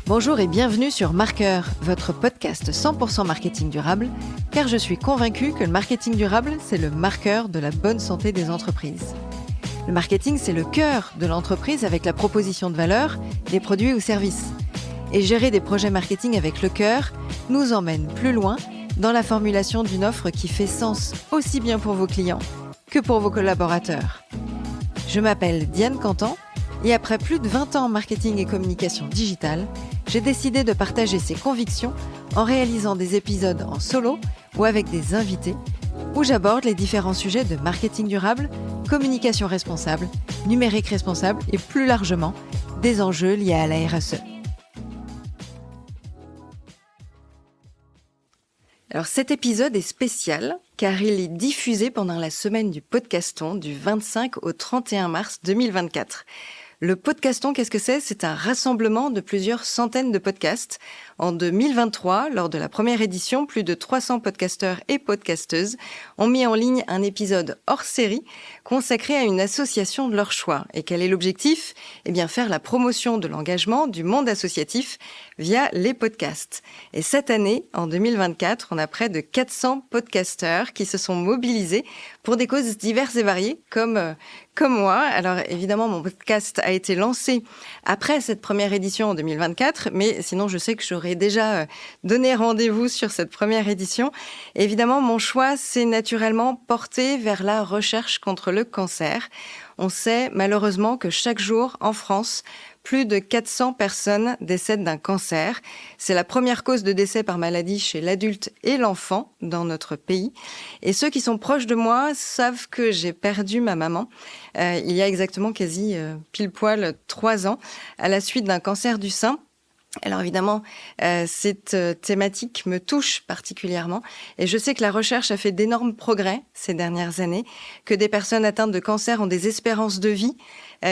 Bonjour et bienvenue sur Marqueur, votre podcast 100% marketing durable, car je suis convaincue que le marketing durable, c'est le marqueur de la bonne santé des entreprises. Le marketing, c'est le cœur de l'entreprise avec la proposition de valeur, des produits ou services. Et gérer des projets marketing avec le cœur nous emmène plus loin dans la formulation d'une offre qui fait sens aussi bien pour vos clients que pour vos collaborateurs. Je m'appelle Diane Cantan et après plus de 20 ans en marketing et communication digitale, j'ai décidé de partager ces convictions en réalisant des épisodes en solo ou avec des invités où j'aborde les différents sujets de marketing durable, communication responsable, numérique responsable et plus largement des enjeux liés à la RSE. Alors cet épisode est spécial car il est diffusé pendant la semaine du podcaston du 25 au 31 mars 2024. Le podcaston, qu'est-ce que c'est ? C'est un rassemblement de plusieurs centaines de podcasts. En 2023, lors de la première édition, plus de 300 podcasteurs et podcasteuses ont mis en ligne un épisode hors série consacré à une association de leur choix. Et quel est l'objectif ? Eh bien, faire la promotion de l'engagement du monde associatif via les podcasts. Et cette année, en 2024, on a près de 400 podcasteurs qui se sont mobilisés pour des causes diverses et variées, comme moi. Alors évidemment, mon podcast a été lancé après cette première édition en 2024, mais sinon je sais que j'aurais déjà donné rendez-vous sur cette première édition. Évidemment, mon choix s'est naturellement porté vers la recherche contre le cancer. On sait malheureusement que chaque jour en France, plus de 400 personnes décèdent d'un cancer. C'est la première cause de décès par maladie chez l'adulte et l'enfant dans notre pays. Et ceux qui sont proches de moi savent que j'ai perdu ma maman il y a exactement quasi pile poil 3 ans à la suite d'un cancer du sein. Alors évidemment, cette thématique me touche particulièrement et je sais que la recherche a fait d'énormes progrès ces dernières années, que des personnes atteintes de cancer ont des espérances de vie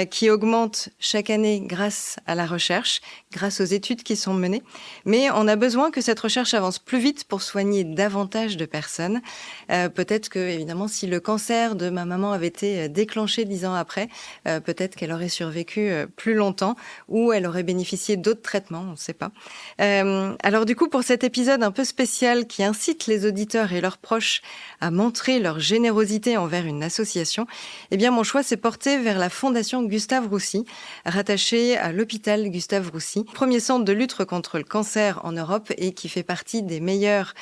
qui augmentent chaque année grâce à la recherche, grâce aux études qui sont menées. Mais on a besoin que cette recherche avance plus vite pour soigner davantage de personnes. Peut-être que, évidemment, si le cancer de ma maman avait été déclenché 10 ans après, peut-être qu'elle aurait survécu plus longtemps ou elle aurait bénéficié d'autres traitements, on ne sait pas. Alors du coup, pour cet épisode un peu spécial qui incite les auditeurs et leurs proches à montrer leur générosité envers une association, eh bien mon choix s'est porté vers la Fondation Gustave Roussy, rattachée à l'hôpital Gustave Roussy, premier centre de lutte contre le cancer en Europe et qui fait partie des meilleurs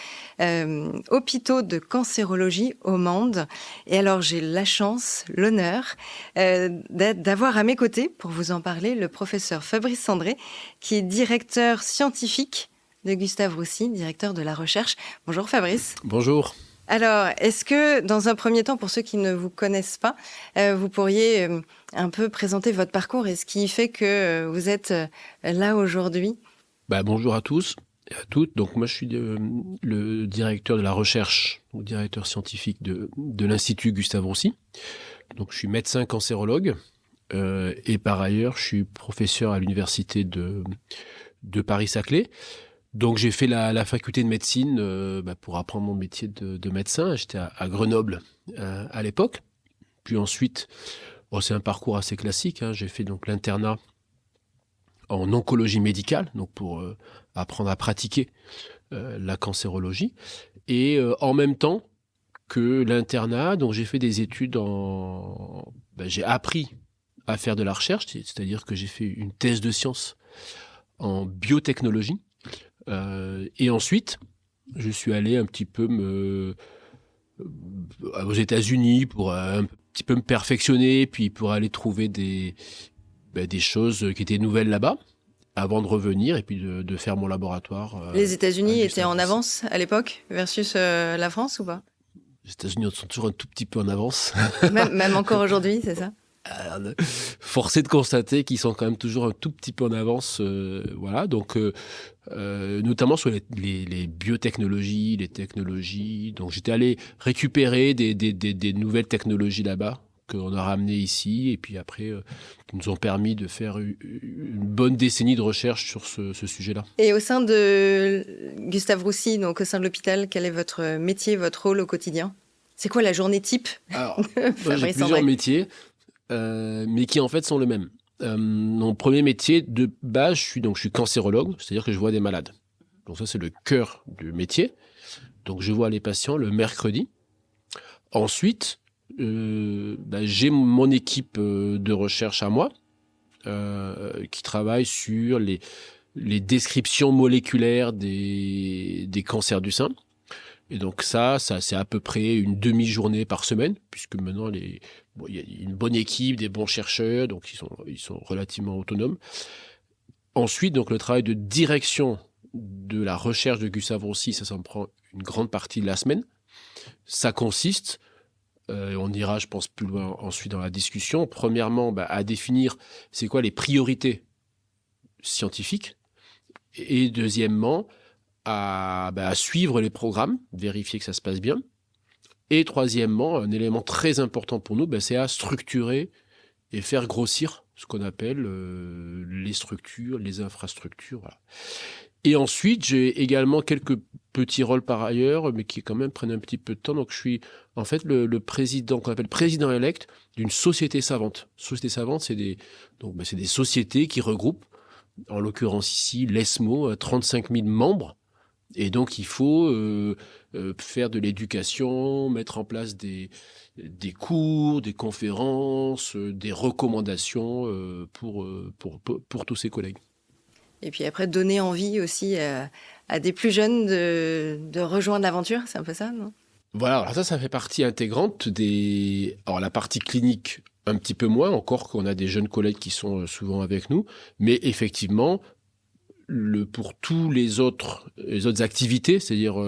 hôpitaux de cancérologie au monde. Et alors j'ai la chance, l'honneur d'avoir à mes côtés, pour vous en parler, le professeur Fabrice Sandré, qui est directeur scientifique de Gustave Roussy, directeur de la recherche. Bonjour Fabrice. Bonjour. Alors, est-ce que, dans un premier temps, pour ceux qui ne vous connaissent pas, vous pourriez un peu présenter votre parcours et ce qui fait que vous êtes là aujourd'hui ? Bonjour à tous et à toutes. Donc moi, je suis le directeur de la recherche, ou directeur scientifique de l'Institut Gustave Roussy. Donc je suis médecin cancérologue et par ailleurs, je suis professeur à l'université de Paris-Saclay. Donc j'ai fait la faculté de médecine pour apprendre mon métier de médecin. J'étais à Grenoble à l'époque. Puis ensuite, c'est un parcours assez classique. J'ai fait donc l'internat en oncologie médicale, donc pour apprendre à pratiquer la cancérologie. Et en même temps que l'internat, donc j'ai fait des études j'ai appris à faire de la recherche, c'est-à-dire que j'ai fait une thèse de sciences en biotechnologie. Et ensuite, je suis allé un petit peu aux États-Unis pour un petit peu me perfectionner, puis pour aller trouver des choses qui étaient nouvelles là-bas, avant de revenir et puis de faire mon laboratoire. Les États-Unis étaient en avance à l'époque versus la France ou pas ? Les États-Unis sont toujours un tout petit peu en avance. Même encore aujourd'hui, c'est ça ? Forcé de constater qu'ils sont quand même toujours un tout petit peu en avance, voilà. Donc, notamment sur les biotechnologies, les technologies. Donc, j'étais allé récupérer des nouvelles technologies là-bas qu'on a ramenées ici, et puis après, qui nous ont permis de faire une bonne décennie de recherche sur ce sujet-là. Et au sein de Gustave Roussy, donc au sein de l'hôpital, quel est votre métier, votre rôle au quotidien ? C'est quoi la journée type ? Alors, j'ai plusieurs métiers. Mais qui en fait sont les mêmes. Mon premier métier de base, je suis cancérologue, c'est-à-dire que je vois des malades. Donc ça, c'est le cœur du métier. Donc je vois les patients le mercredi. Ensuite, j'ai mon équipe de recherche à moi qui travaille sur les descriptions moléculaires des cancers du sein. Et donc ça c'est à peu près une demi-journée par semaine, puisque maintenant il y a une bonne équipe, des bons chercheurs, donc ils sont relativement autonomes. Ensuite, donc le travail de direction de la recherche de Gustave Roussy, ça me prend une grande partie de la semaine. Ça consiste, on ira, je pense, plus loin ensuite dans la discussion, premièrement, à définir c'est quoi les priorités scientifiques, et deuxièmement, à suivre les programmes, vérifier que ça se passe bien. Et troisièmement, un élément très important pour nous, c'est à structurer et faire grossir ce qu'on appelle les structures, les infrastructures. Voilà. Et ensuite, j'ai également quelques petits rôles par ailleurs, mais qui quand même prennent un petit peu de temps. Donc je suis en fait le président, qu'on appelle président élect d'une société savante. Société savante, c'est des sociétés qui regroupent, en l'occurrence ici, l'ESMO, 35 000 membres. Et donc, il faut faire de l'éducation, mettre en place des cours, des conférences, des recommandations pour tous ses collègues. Et puis après, donner envie aussi à des plus jeunes de rejoindre l'aventure, c'est un peu ça, non ? Voilà, alors ça fait partie intégrante Alors, la partie clinique, un petit peu moins, encore qu'on a des jeunes collègues qui sont souvent avec nous. Mais effectivement, pour tous les autres activités, c'est-à-dire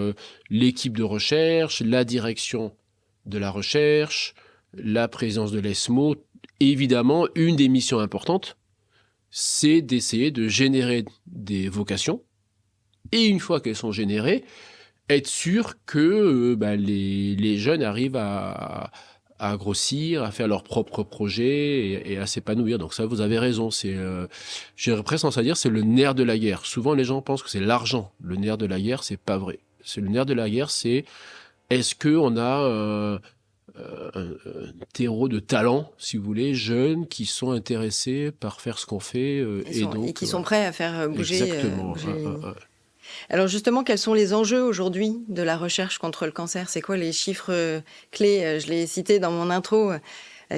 l'équipe de recherche, la direction de la recherche, la présence de l'ESMO, évidemment, une des missions importantes, c'est d'essayer de générer des vocations. Et une fois qu'elles sont générées, être sûr que les jeunes arrivent à grossir, à faire leurs propres projets et à s'épanouir. Donc ça, vous avez raison. J'ai presque tendance à dire, c'est le nerf de la guerre. Souvent, les gens pensent que c'est l'argent. Le nerf de la guerre, c'est pas vrai. Le nerf de la guerre, c'est est-ce qu'on a un terreau de talents, si vous voulez, jeunes qui sont intéressés par faire ce qu'on fait et qui sont prêts à faire bouger. Exactement. Alors justement, quels sont les enjeux aujourd'hui de la recherche contre le cancer ? C'est quoi les chiffres clés ? Je l'ai cité dans mon intro,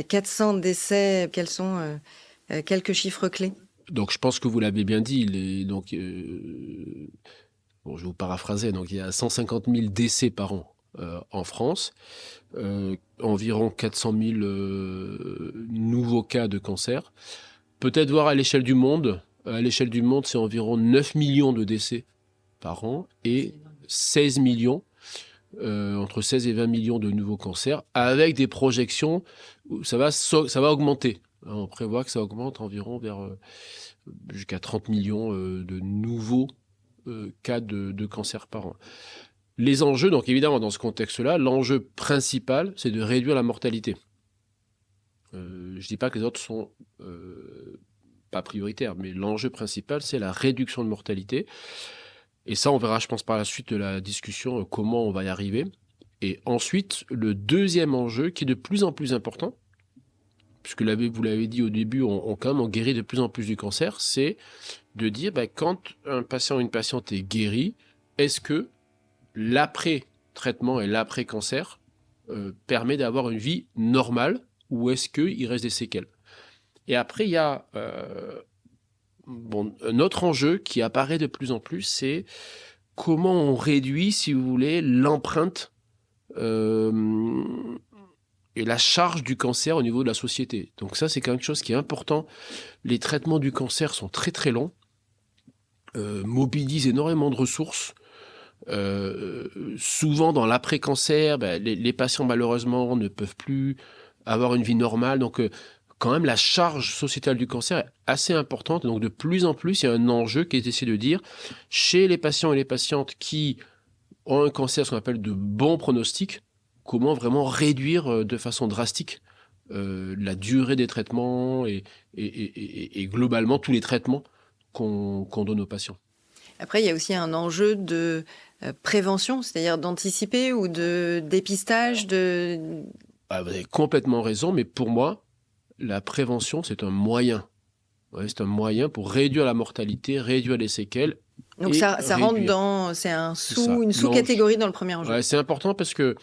400 décès. Quels sont quelques chiffres clés ? Donc je pense que vous l'avez bien dit. Je vais vous paraphraser. Donc il y a 150 000 décès par an en France, environ 400 000 nouveaux cas de cancer. Peut-être voir à l'échelle du monde. À l'échelle du monde, c'est environ 9 millions de décès par an et 16 millions, entre 16 et 20 millions de nouveaux cancers, avec des projections où ça va augmenter. On prévoit que ça augmente environ jusqu'à 30 millions de nouveaux cas de cancer par an. Les enjeux, donc évidemment, dans ce contexte-là, l'enjeu principal, c'est de réduire la mortalité. Je ne dis pas que les autres sont pas prioritaires, mais l'enjeu principal, c'est la réduction de mortalité. Et ça, on verra, je pense, par la suite de la discussion, comment on va y arriver. Et ensuite, le deuxième enjeu, qui est de plus en plus important, puisque vous l'avez dit au début, on guérit de plus en plus du cancer, c'est de dire, quand un patient ou une patiente est guéri, est-ce que l'après-traitement et l'après-cancer permet d'avoir une vie normale, ou est-ce qu'il reste des séquelles ? Et après, il y a un autre enjeu qui apparaît de plus en plus, c'est comment on réduit, si vous voulez, l'empreinte et la charge du cancer au niveau de la société. Donc ça, c'est quelque chose qui est important. Les traitements du cancer sont très très longs, mobilisent énormément de ressources. Souvent, dans l'après-cancer, les patients, malheureusement, ne peuvent plus avoir une vie normale. Donc, quand même, la charge sociétale du cancer est assez importante. Donc, de plus en plus, il y a un enjeu qui est d'essayer de dire, chez les patients et les patientes qui ont un cancer, ce qu'on appelle de bon pronostic, comment vraiment réduire de façon drastique la durée des traitements et globalement tous les traitements qu'on donne aux patients. Après, il y a aussi un enjeu de prévention, c'est-à-dire d'anticiper ou de dépistage. Vous avez complètement raison, mais pour moi, la prévention, c'est un moyen Ouais, c'est un moyen pour réduire la mortalité, réduire les séquelles. Donc ça rentre dans, c'est une sous-catégorie dans le premier enjeu. Ouais, c'est important parce que,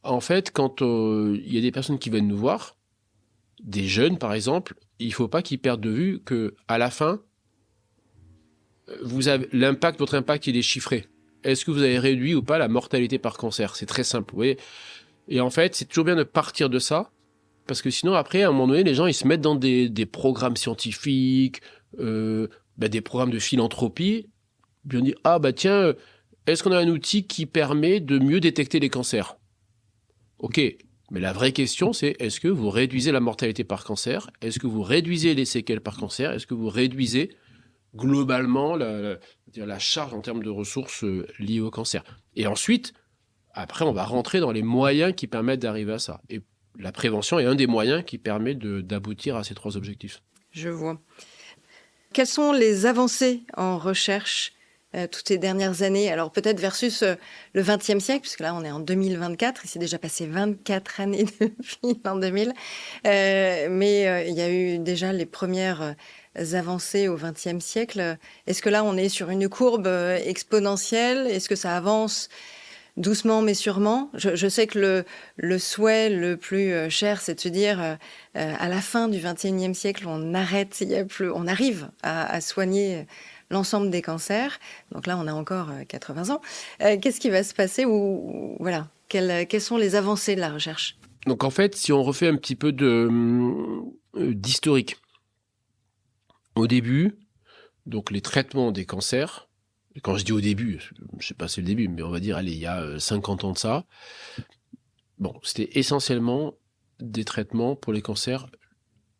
en fait, quand il y a des personnes qui viennent nous voir, des jeunes par exemple, il ne faut pas qu'ils perdent de vue qu'à la fin, votre impact, il est chiffré. Est-ce que vous avez réduit ou pas la mortalité par cancer? C'est très simple, vous voyez. Et en fait, c'est toujours bien de partir de ça, parce que sinon, après, à un moment donné, les gens, ils se mettent dans des programmes scientifiques, des programmes de philanthropie, puis on dit, tiens, est-ce qu'on a un outil qui permet de mieux détecter les cancers? Ok, mais la vraie question, c'est est-ce que vous réduisez la mortalité par cancer? Est-ce que vous réduisez les séquelles par cancer? Est-ce que vous réduisez globalement la charge en termes de ressources liées au cancer? Et ensuite, après, on va rentrer dans les moyens qui permettent d'arriver à ça. Et la prévention est un des moyens qui permet d'aboutir à ces 3 objectifs. Je vois. Quelles sont les avancées en recherche toutes ces dernières années? Alors peut-être versus le XXe siècle, puisque là on est en 2024, il s'est déjà passé 24 années depuis l'an 2000. Mais il y a eu déjà les premières avancées au XXe siècle. Est-ce que là on est sur une courbe exponentielle? Est-ce que ça avance doucement mais sûrement? Je sais que le souhait le plus cher, c'est de se dire à la fin du XXIe siècle, on arrête, on arrive à soigner l'ensemble des cancers. Donc là, on a encore 80 ans. Qu'est-ce qui va se passer voilà, quelles sont les avancées de la recherche? Donc en fait, si on refait un petit peu d'historique, au début, donc les traitements des cancers. Quand je dis au début, je ne sais pas si c'est le début, mais on va dire, allez, il y a 50 ans de ça. Bon, c'était essentiellement des traitements pour les cancers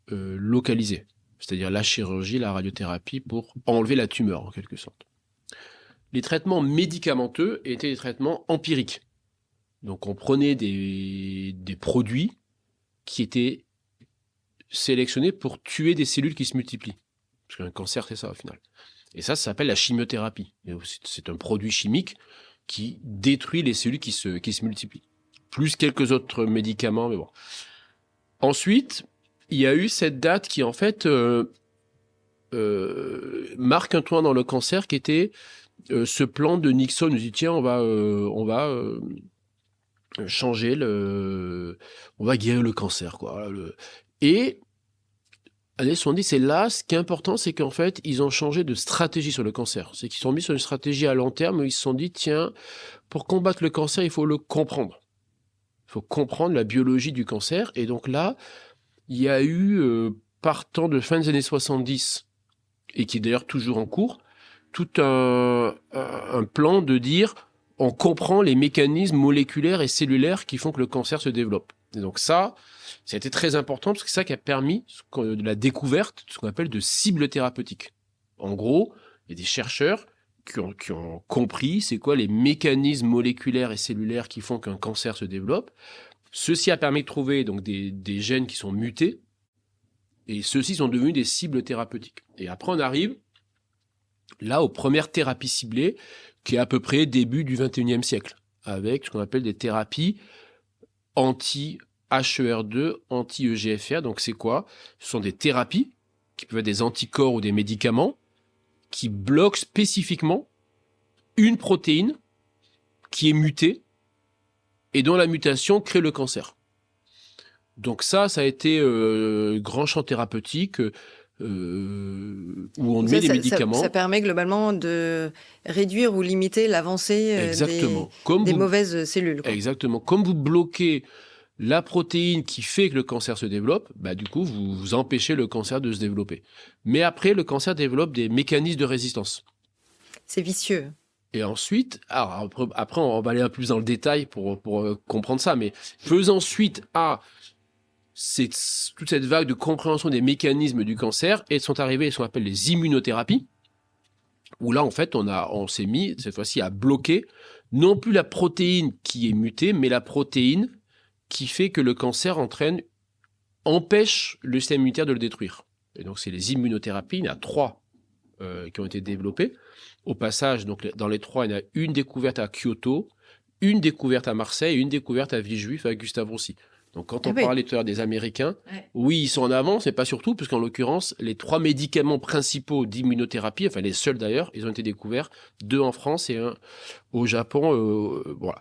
localisés. C'est-à-dire la chirurgie, la radiothérapie pour enlever la tumeur, en quelque sorte. Les traitements médicamenteux étaient des traitements empiriques. Donc on prenait des produits qui étaient sélectionnés pour tuer des cellules qui se multiplient. Parce qu'un cancer, c'est ça au final. Et ça s'appelle la chimiothérapie. C'est un produit chimique qui détruit les cellules qui se multiplient. Plus quelques autres médicaments, mais bon. Ensuite, il y a eu cette date qui, en fait, marque un tournant dans le cancer, qui était ce plan de Nixon. On dit, tiens, on va changer on va guérir le cancer, quoi. Et années 70, c'est là, ce qui est important, c'est qu'en fait, ils ont changé de stratégie sur le cancer. C'est qu'ils sont mis sur une stratégie à long terme où ils se sont dit, tiens, pour combattre le cancer, il faut le comprendre. Il faut comprendre la biologie du cancer. Et donc là, il y a eu, partant de fin des années 70, et qui est d'ailleurs toujours en cours, tout un plan de dire, on comprend les mécanismes moléculaires et cellulaires qui font que le cancer se développe. Et donc ça a été très important parce que c'est ça qui a permis de la découverte de ce qu'on appelle de cibles thérapeutiques. En gros, il y a des chercheurs qui ont compris c'est quoi les mécanismes moléculaires et cellulaires qui font qu'un cancer se développe. Ceci a permis de trouver donc des gènes qui sont mutés et ceux-ci sont devenus des cibles thérapeutiques. Et après, on arrive là aux premières thérapies ciblées qui est à peu près début du 21e siècle avec ce qu'on appelle des thérapies anti-HER2, anti-EGFR. Donc c'est quoi? Ce sont des thérapies qui peuvent être des anticorps ou des médicaments qui bloquent spécifiquement une protéine qui est mutée et dont la mutation crée le cancer. Donc ça a été grand champ thérapeutique où on met des médicaments. Ça permet globalement de réduire ou limiter l'avancée des mauvaises cellules, quoi. Exactement. Comme vous bloquez la protéine qui fait que le cancer se développe, du coup, vous empêchez le cancer de se développer. Mais après, le cancer développe des mécanismes de résistance. C'est vicieux. Et ensuite, après, on va aller un peu plus dans le détail pour comprendre ça, mais faisant suite à toute cette vague de compréhension des mécanismes du cancer, et sont arrivées ce qu'on appelle les immunothérapies, où là, en fait, on s'est mis, cette fois-ci, à bloquer non plus la protéine qui est mutée, mais la protéine qui fait que le cancer empêche le système immunitaire de le détruire. Et donc, c'est les immunothérapies. Il y en a 3 qui ont été développées. Au passage, donc, dans les 3, il y en a une découverte à Kyoto, une découverte à Marseille et une découverte à Villejuif avec Gustave Roussy. Donc, quand on parlait tout à l'heure des Américains, Ouais. oui, ils sont en avance, mais pas surtout, puisqu'en l'occurrence, les 3 médicaments principaux d'immunothérapie, enfin les seuls d'ailleurs, ils ont été découverts, 2 en France et 1 au Japon. Voilà.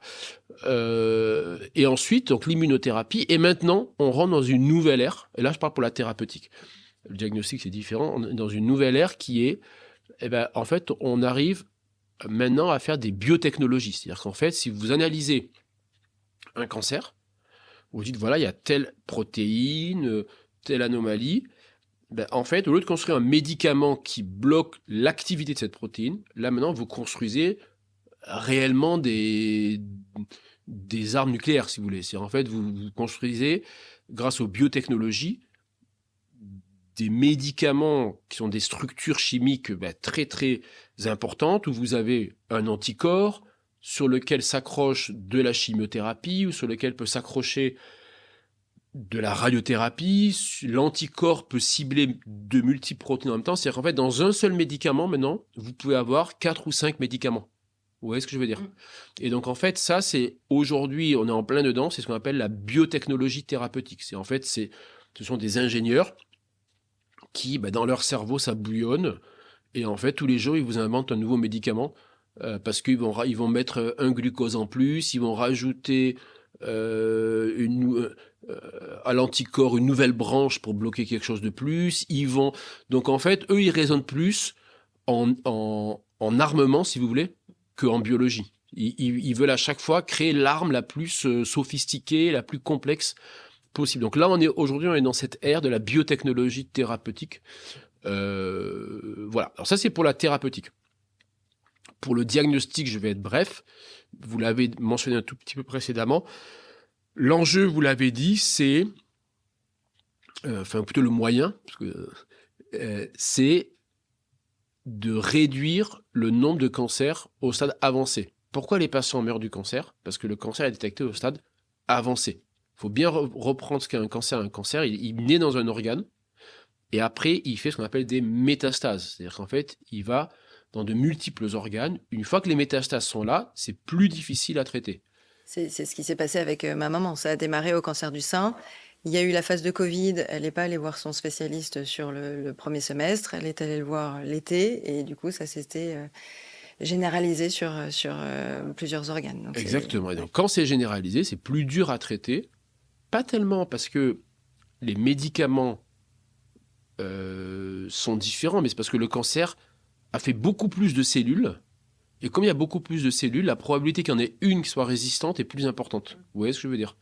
Et ensuite, donc l'immunothérapie. Et maintenant, on rentre dans une nouvelle ère. Et là, je parle pour la thérapeutique. Le diagnostic, c'est différent. On est dans une nouvelle ère qui est, en fait, on arrive maintenant à faire des biotechnologies. C'est-à-dire qu'en fait, si vous analysez un cancer, vous dites, voilà, il y a telle protéine, telle anomalie. En fait, au lieu de construire un médicament qui bloque l'activité de cette protéine, là maintenant, vous construisez réellement des armes nucléaires, si vous voulez. C'est en fait, vous construisez, grâce aux biotechnologies, des médicaments qui sont des structures chimiques très très importantes, où vous avez un anticorps sur lequel s'accroche de la chimiothérapie ou sur lequel peut s'accrocher de la radiothérapie. L'anticorps peut cibler de multiples protéines en même temps. C'est-à-dire qu'en fait, dans un seul médicament, maintenant, vous pouvez avoir 4 ou 5 médicaments. Vous voyez ce que je veux dire ? Et donc, en fait, ça, c'est aujourd'hui, on est en plein dedans, c'est ce qu'on appelle la biotechnologie thérapeutique. C'est en fait, ce sont des ingénieurs qui, dans leur cerveau, ça bouillonne. Et en fait, tous les jours, ils vous inventent un nouveau médicament parce qu'ils vont mettre un glucose en plus, ils vont rajouter à l'anticorps une nouvelle branche pour bloquer quelque chose de plus. Donc, en fait, eux, ils raisonnent plus en armement, si vous voulez, qu'en biologie. Ils veulent à chaque fois créer l'arme la plus sophistiquée, la plus complexe possible. Donc là, aujourd'hui, on est dans cette ère de la biotechnologie thérapeutique. Voilà. Alors ça, c'est pour la thérapeutique. Pour le diagnostic, je vais être bref. Vous l'avez mentionné un tout petit peu précédemment. L'enjeu, vous l'avez dit, c'est... plutôt le moyen, parce que, c'est de réduire le nombre de cancers au stade avancé. Pourquoi les patients meurent du cancer ? Parce que le cancer est détecté au stade avancé. Il faut bien reprendre ce qu'est un cancer. Un cancer, il naît dans un organe, et après, il fait ce qu'on appelle des métastases. C'est-à-dire qu'en fait, il va dans de multiples organes. Une fois que les métastases sont là, c'est plus difficile à traiter. C'est ce qui s'est passé avec ma maman. Ça a démarré au cancer du sein. Il y a eu la phase de Covid. Elle n'est pas allée voir son spécialiste sur le premier semestre. Elle est allée le voir l'été. Et du coup, ça s'était généralisé sur plusieurs organes. Donc exactement. Et donc, quand c'est généralisé, c'est plus dur à traiter. Pas tellement parce que les médicaments sont différents, mais c'est parce que le cancer a fait beaucoup plus de cellules. Et comme il y a beaucoup plus de cellules, la probabilité qu'il y en ait une qui soit résistante est plus importante. Vous voyez ce que je veux dire ?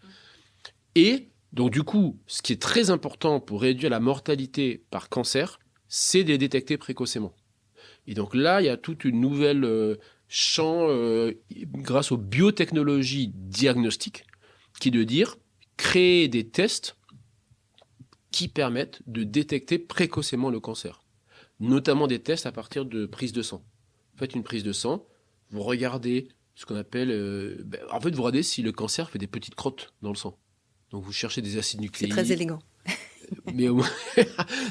Et donc du coup, ce qui est très important pour réduire la mortalité par cancer, c'est de les détecter précocement. Et donc là, il y a toute une nouvelle champ grâce aux biotechnologies diagnostiques, qui est de dire créer des tests qui permettent de détecter précocement le cancer. Notamment des tests à partir de prise de sang. Vous faites une prise de sang, vous regardez ce qu'on appelle... en fait, vous regardez si le cancer fait des petites crottes dans le sang. Donc, vous cherchez des acides nucléiques. C'est très élégant. Mais,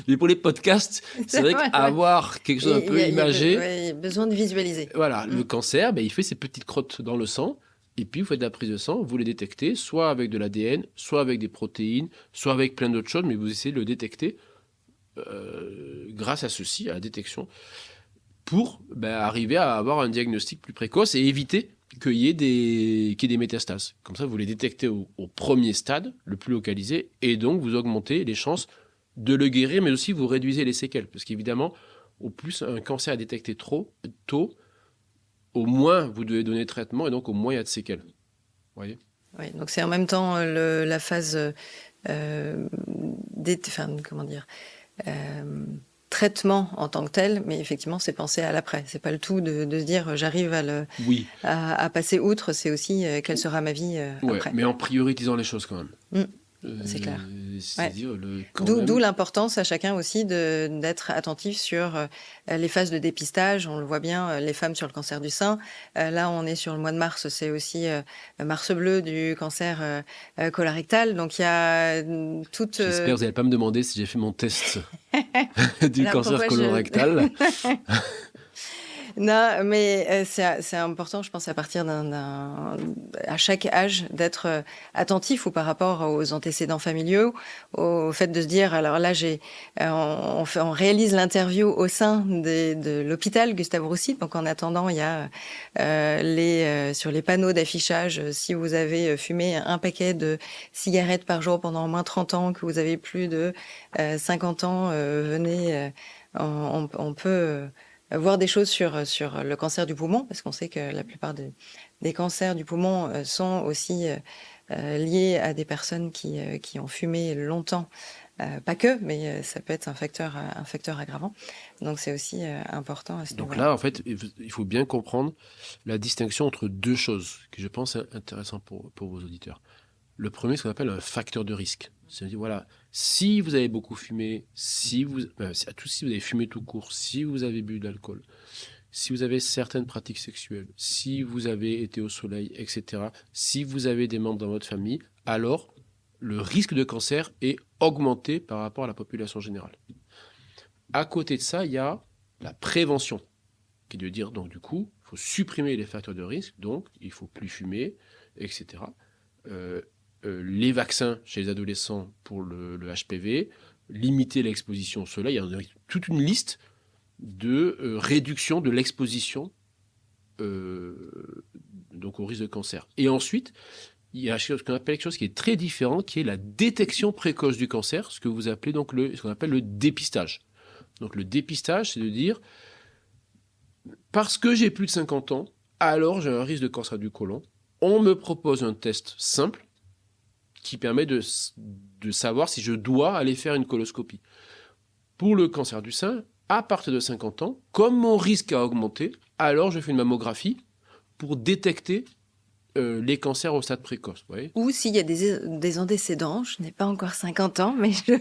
mais pour les podcasts, c'est vrai qu'avoir quelque chose un peu imagé... Il y a besoin de visualiser. Voilà, le cancer, il fait ces petites crottes dans le sang. Et puis, vous faites de la prise de sang, vous les détectez, soit avec de l'ADN, soit avec des protéines, soit avec plein d'autres choses, mais vous essayez de le détecter grâce à ceci, à la détection, pour arriver à avoir un diagnostic plus précoce et éviter qu'il y ait des métastases. Comme ça, vous les détectez au premier stade, le plus localisé, et donc vous augmentez les chances de le guérir, mais aussi vous réduisez les séquelles. Parce qu'évidemment, au plus un cancer est détecté trop tôt, au moins vous devez donner traitement, et donc au moins il y a de séquelles. Vous voyez ? Oui, donc c'est en même temps la phase traitement en tant que tel, mais effectivement, c'est penser à l'après. C'est pas le tout de se dire j'arrive à passer outre, c'est aussi quelle sera ma vie après. Mais en prioritisant les choses quand même. C'est clair. C'est-à-dire D'où l'importance à chacun aussi d'être attentif sur les phases de dépistage. On le voit bien, les femmes sur le cancer du sein. Là, on est sur le mois de mars, c'est aussi Mars bleu du cancer colorectal. Donc, il y a toute... J'espère que vous n'allez pas me demander si j'ai fait mon test du cancer colorectal. Non, mais c'est important, je pense, à partir à chaque âge, d'être attentif ou par rapport aux antécédents familiaux, au fait de se dire, alors là, on réalise l'interview au sein de l'hôpital Gustave Roussy. Donc, en attendant, il y a sur les panneaux d'affichage, si vous avez fumé un paquet de cigarettes par jour pendant au moins 30 ans, que vous avez plus de 50 ans, venez, on peut voir des choses sur le cancer du poumon, parce qu'on sait que la plupart des cancers du poumon sont aussi liés à des personnes qui ont fumé longtemps. Pas que, mais ça peut être un facteur aggravant. Donc c'est aussi important à ce Donc niveau-là. là, en fait, il faut bien comprendre la distinction entre deux choses que je pense intéressantes pour vos auditeurs. Le premier, ce qu'on appelle un facteur de risque. C'est-à-dire, voilà, si vous avez beaucoup fumé, si vous avez fumé tout court, si vous avez bu de l'alcool, si vous avez certaines pratiques sexuelles, si vous avez été au soleil, etc., si vous avez des membres dans votre famille, alors le risque de cancer est augmenté par rapport à la population générale. À côté de ça, il y a la prévention, qui est de dire, donc du coup, il faut supprimer les facteurs de risque, donc il ne faut plus fumer, etc. Les vaccins chez les adolescents pour le HPV, limiter l'exposition au soleil, il y a toute une liste de réduction de l'exposition donc au risque de cancer. Et ensuite, il y a ce qu'on appelle quelque chose qui est très différent, qui est la détection précoce du cancer, ce que vous appelez donc ce qu'on appelle le dépistage. Donc le dépistage, c'est de dire, parce que j'ai plus de 50 ans, alors j'ai un risque de cancer du côlon. On me propose un test simple qui permet de savoir si je dois aller faire une coloscopie. Pour le cancer du sein, à partir de 50 ans, comme mon risque a augmenté, alors je fais une mammographie pour détecter les cancers au stade précoce. Vous voyez ? Ou s'il y a des antécédents, je n'ai pas encore 50 ans, mais je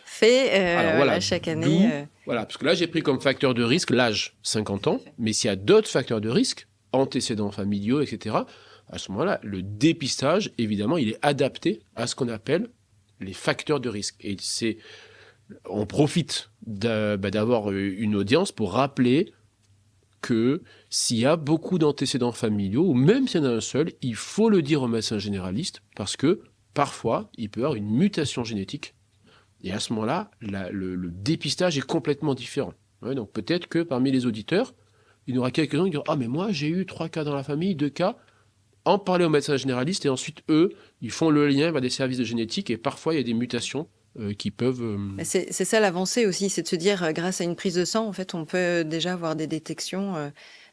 fais Alors voilà, chaque année. Voilà, parce que là j'ai pris comme facteur de risque l'âge 50 ans, mais s'il y a d'autres facteurs de risque, antécédents familiaux, etc., à ce moment-là, le dépistage, évidemment, il est adapté à ce qu'on appelle les facteurs de risque. Et on profite d'avoir une audience pour rappeler que s'il y a beaucoup d'antécédents familiaux, ou même s'il y en a un seul, il faut le dire au médecin généraliste, parce que parfois, il peut y avoir une mutation génétique. Et à ce moment-là, le dépistage est complètement différent. Ouais, donc peut-être que parmi les auditeurs, il y en aura quelques-uns qui diront « Ah, mais moi, j'ai eu 3 cas dans la famille, 2 cas ». En parler au médecin généraliste, et ensuite, eux, ils font le lien vers des services de génétique, et parfois, il y a des mutations qui peuvent... C'est ça l'avancée aussi, c'est de se dire, grâce à une prise de sang, en fait, on peut déjà avoir des détections,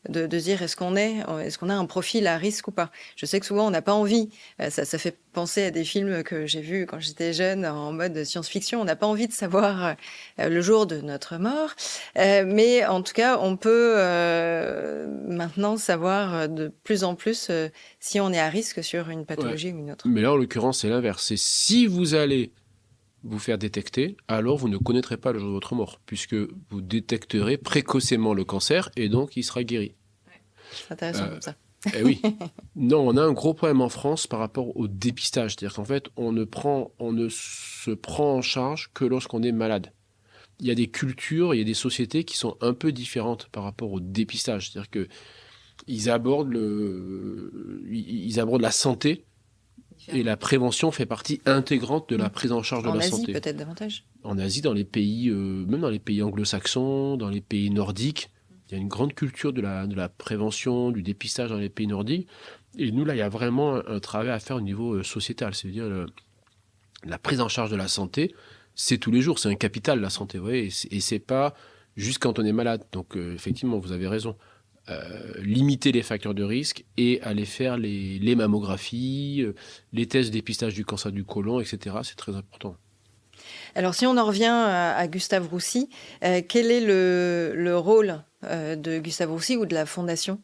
de se dire est-ce qu'on a un profil à risque ou pas. Je sais que souvent on n'a pas envie, ça fait penser à des films que j'ai vus quand j'étais jeune en mode science-fiction, on n'a pas envie de savoir le jour de notre mort, mais en tout cas on peut maintenant savoir de plus en plus si on est à risque sur une pathologie ou une autre. Mais là en l'occurrence c'est l'inverse, c'est si vous allez vous faire détecter, alors vous ne connaîtrez pas le jour de votre mort, puisque vous détecterez précocement le cancer et donc il sera guéri. C'est intéressant comme ça. Eh oui. Non, on a un gros problème en France par rapport au dépistage. C'est-à-dire qu'en fait, on ne se prend en charge que lorsqu'on est malade. Il y a des cultures, il y a des sociétés qui sont un peu différentes par rapport au dépistage. C'est-à-dire qu'ils abordent la santé. Et la prévention fait partie intégrante de la prise en charge de la santé. En Asie, peut-être davantage. En Asie, dans les pays, même dans les pays anglo-saxons, dans les pays nordiques, il y a une grande culture de la prévention, du dépistage dans les pays nordiques. Et nous, là, il y a vraiment un travail à faire au niveau sociétal. C'est-à-dire la prise en charge de la santé, c'est tous les jours. C'est un capital, la santé. Vous voyez, et c'est pas juste quand on est malade. Donc, effectivement, vous avez raison. Limiter les facteurs de risque et aller faire les mammographies, les tests de dépistage du cancer du côlon, etc. C'est très important. Alors, si on en revient à Gustave Roussy, quel est le rôle de Gustave Roussy ou de la Fondation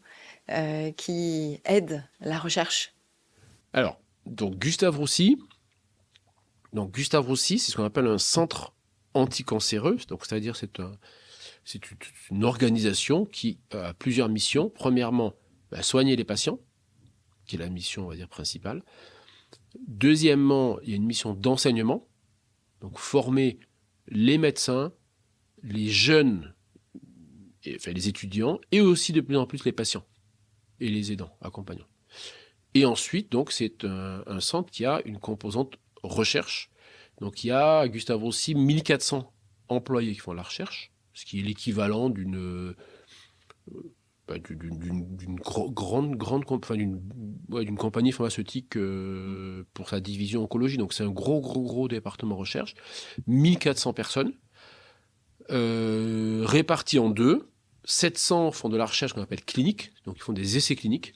qui aide la recherche ? Alors, donc Gustave Roussy, c'est ce qu'on appelle un centre anticancéreux. Donc, c'est-à-dire c'est une organisation qui a plusieurs missions. Premièrement, soigner les patients, qui est la mission, on va dire, principale. Deuxièmement, il y a une mission d'enseignement, donc former les médecins, les jeunes les étudiants, et aussi de plus en plus les patients et les aidants, accompagnants. Et ensuite, donc, c'est un centre qui a une composante recherche. Donc, il y a à Gustave Roussy 1400 employés qui font la recherche, ce qui est l'équivalent d'une d'une compagnie pharmaceutique pour sa division oncologie. Donc, c'est un gros département recherche. 1400 personnes réparties en deux. 700 font de la recherche qu'on appelle clinique, donc ils font des essais cliniques.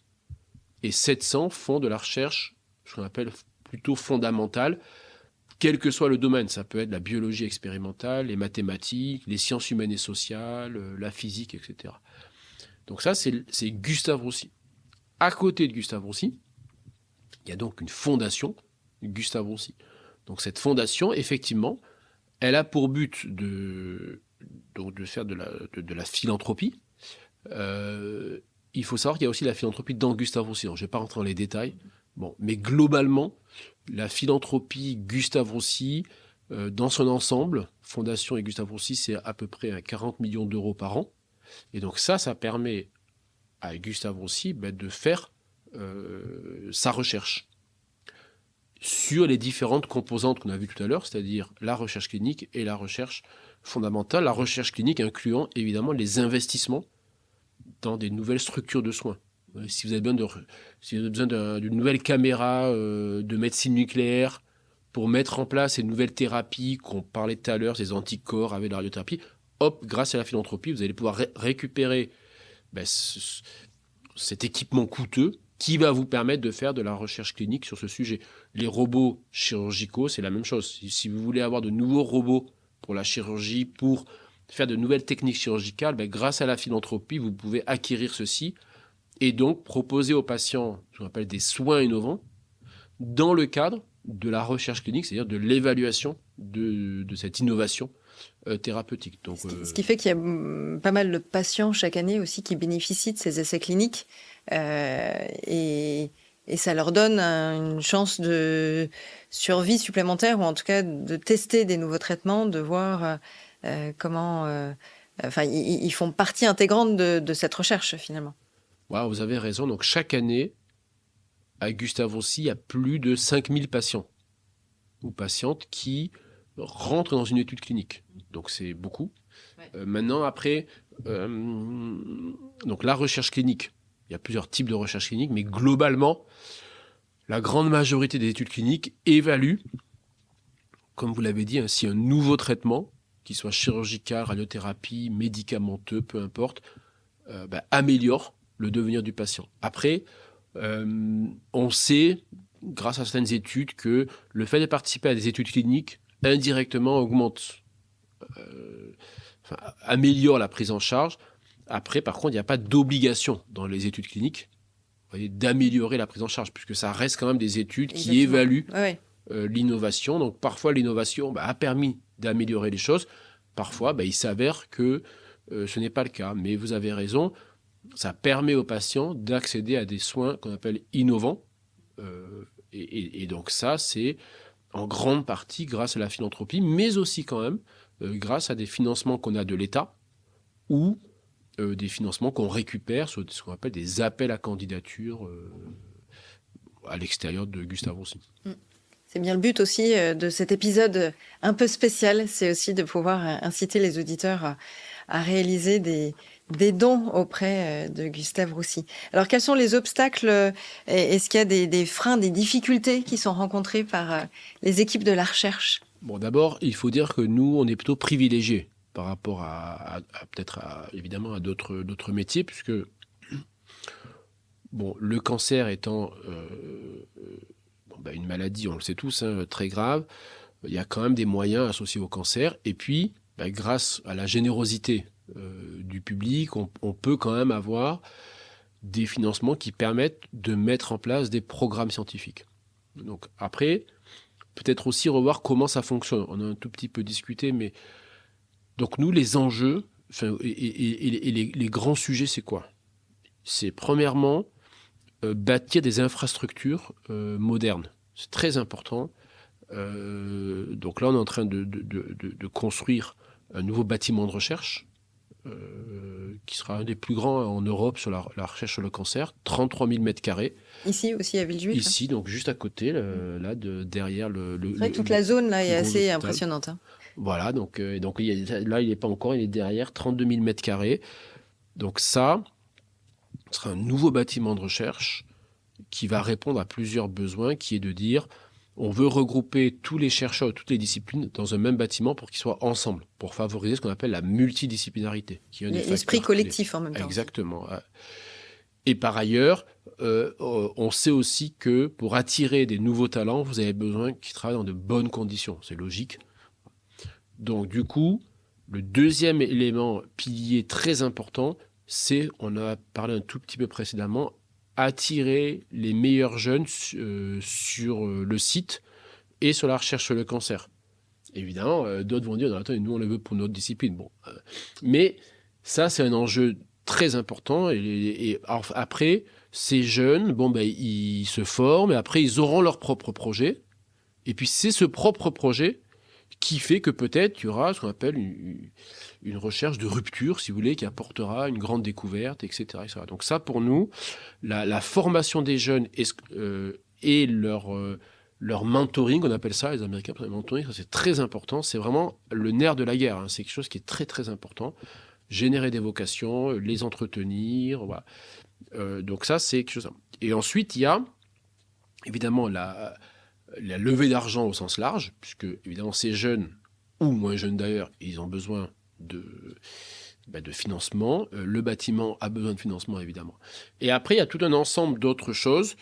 Et 700 font de la recherche, ce qu'on appelle plutôt fondamentale, quel que soit le domaine. Ça peut être la biologie expérimentale, les mathématiques, les sciences humaines et sociales, la physique, etc. Donc ça, c'est Gustave Roussy. À côté de Gustave Roussy, il y a donc une fondation, Gustave Roussy. Donc cette fondation, effectivement, elle a pour but de faire de la philanthropie. Il faut savoir qu'il y a aussi la philanthropie dans Gustave Roussy. Donc, je ne vais pas rentrer dans les détails. Bon, mais globalement, la philanthropie Gustave Roussy, dans son ensemble, Fondation et Gustave Roussy, c'est à peu près 40 millions d'euros par an. Et donc ça permet à Gustave Roussy de faire sa recherche sur les différentes composantes qu'on a vues tout à l'heure, c'est-à-dire la recherche clinique et la recherche fondamentale. La recherche clinique incluant évidemment les investissements dans des nouvelles structures de soins. Si vous avez besoin d'une nouvelle caméra de médecine nucléaire pour mettre en place ces nouvelles thérapies qu'on parlait tout à l'heure, ces anticorps avec la radiothérapie, hop, grâce à la philanthropie, vous allez pouvoir récupérer cet équipement coûteux qui va vous permettre de faire de la recherche clinique sur ce sujet. Les robots chirurgicaux, c'est la même chose. Si vous voulez avoir de nouveaux robots pour la chirurgie, pour faire de nouvelles techniques chirurgicales, grâce à la philanthropie, vous pouvez acquérir ceci et donc proposer aux patients ce qu'on appelle des soins innovants dans le cadre de la recherche clinique, c'est-à-dire de l'évaluation de cette innovation thérapeutique. Donc, ce qui fait qu'il y a pas mal de patients chaque année aussi qui bénéficient de ces essais cliniques et ça leur donne une chance de survie supplémentaire ou en tout cas de tester des nouveaux traitements, de voir comment... ils font partie intégrante de cette recherche finalement. Wow, vous avez raison. Donc chaque année, à Gustave Roussy, il y a plus de 5000 patients ou patientes qui rentrent dans une étude clinique. Donc c'est beaucoup. Ouais. Maintenant, après, donc la recherche clinique, il y a plusieurs types de recherche clinique, mais globalement, la grande majorité des études cliniques évaluent, comme vous l'avez dit, si un nouveau traitement, qu'il soit chirurgical, radiothérapie, médicamenteux, peu importe, améliore le devenir du patient. Après, on sait, grâce à certaines études, que le fait de participer à des études cliniques indirectement augmente, améliore la prise en charge. Après, par contre, il n'y a pas d'obligation dans les études cliniques d'améliorer la prise en charge, puisque ça reste quand même des études qui évaluent l'innovation. Donc parfois, l'innovation a permis d'améliorer les choses. Parfois, il s'avère que ce n'est pas le cas. Mais vous avez raison, ça permet aux patients d'accéder à des soins qu'on appelle innovants. Et donc ça, c'est en grande partie grâce à la philanthropie, mais aussi quand même grâce à des financements qu'on a de l'État ou des financements qu'on récupère sur ce qu'on appelle des appels à candidature à l'extérieur de Gustave Roussy. C'est bien le but aussi de cet épisode un peu spécial, c'est aussi de pouvoir inciter les auditeurs à réaliser des dons auprès de Gustave Roussy. Alors, quels sont les obstacles? Est-ce qu'il y a des freins, des difficultés qui sont rencontrées par les équipes de la recherche? Bon, d'abord, il faut dire que nous, on est plutôt privilégiés par rapport évidemment à d'autres métiers, puisque le cancer étant une maladie, on le sait tous, très grave, il y a quand même des moyens associés au cancer. Et puis, grâce à la générosité du public, on peut quand même avoir des financements qui permettent de mettre en place des programmes scientifiques. Donc après, peut-être aussi revoir comment ça fonctionne. On a un tout petit peu discuté, mais donc nous, les enjeux et les grands sujets, c'est quoi? C'est premièrement bâtir des infrastructures modernes. C'est très important. Donc là, on est en train de construire un nouveau bâtiment de recherche qui sera un des plus grands en Europe sur la recherche sur le cancer, 33 000 mètres carrés. Ici aussi à Villejuif. Ici, donc juste à côté, derrière le. C'est vrai que toute la zone là est assez hôpital. impressionnante. Hein. Voilà, donc là, il n'est pas encore, il est derrière, 32 000 mètres carrés. Donc ça, ce sera un nouveau bâtiment de recherche qui va répondre à plusieurs besoins, qui est de dire, on veut regrouper tous les chercheurs, toutes les disciplines dans un même bâtiment pour qu'ils soient ensemble, pour favoriser ce qu'on appelle la multidisciplinarité. L'esprit collectif en même temps. Exactement. Et par ailleurs, on sait aussi que pour attirer des nouveaux talents, vous avez besoin qu'ils travaillent dans de bonnes conditions. C'est logique. Donc du coup, le deuxième élément pilier très important, c'est, on a parlé un tout petit peu précédemment, attirer les meilleurs jeunes sur le site et sur la recherche sur le cancer. Évidemment, d'autres vont dire, non, attends, nous on le veut pour notre discipline. Bon, mais ça, c'est un enjeu très important. Et après, ces jeunes, ils se forment et après, ils auront leur propre projet. Et puis, c'est ce propre projet qui fait que peut-être il y aura ce qu'on appelle une recherche de rupture, si vous voulez, qui apportera une grande découverte, etc. etc. Donc ça, pour nous, la formation des jeunes et leur mentoring, on appelle ça, les Américains appellent ça mentoring, ça c'est très important, c'est vraiment le nerf de la guerre, hein. C'est quelque chose qui est très très important. Générer des vocations, les entretenir, voilà. Donc ça, c'est quelque chose. Et ensuite, il y a évidemment la levée d'argent au sens large, puisque évidemment ces jeunes, ou moins jeunes d'ailleurs, ils ont besoin de financement. Le bâtiment a besoin de financement, évidemment. Et après, il y a tout un ensemble d'autres choses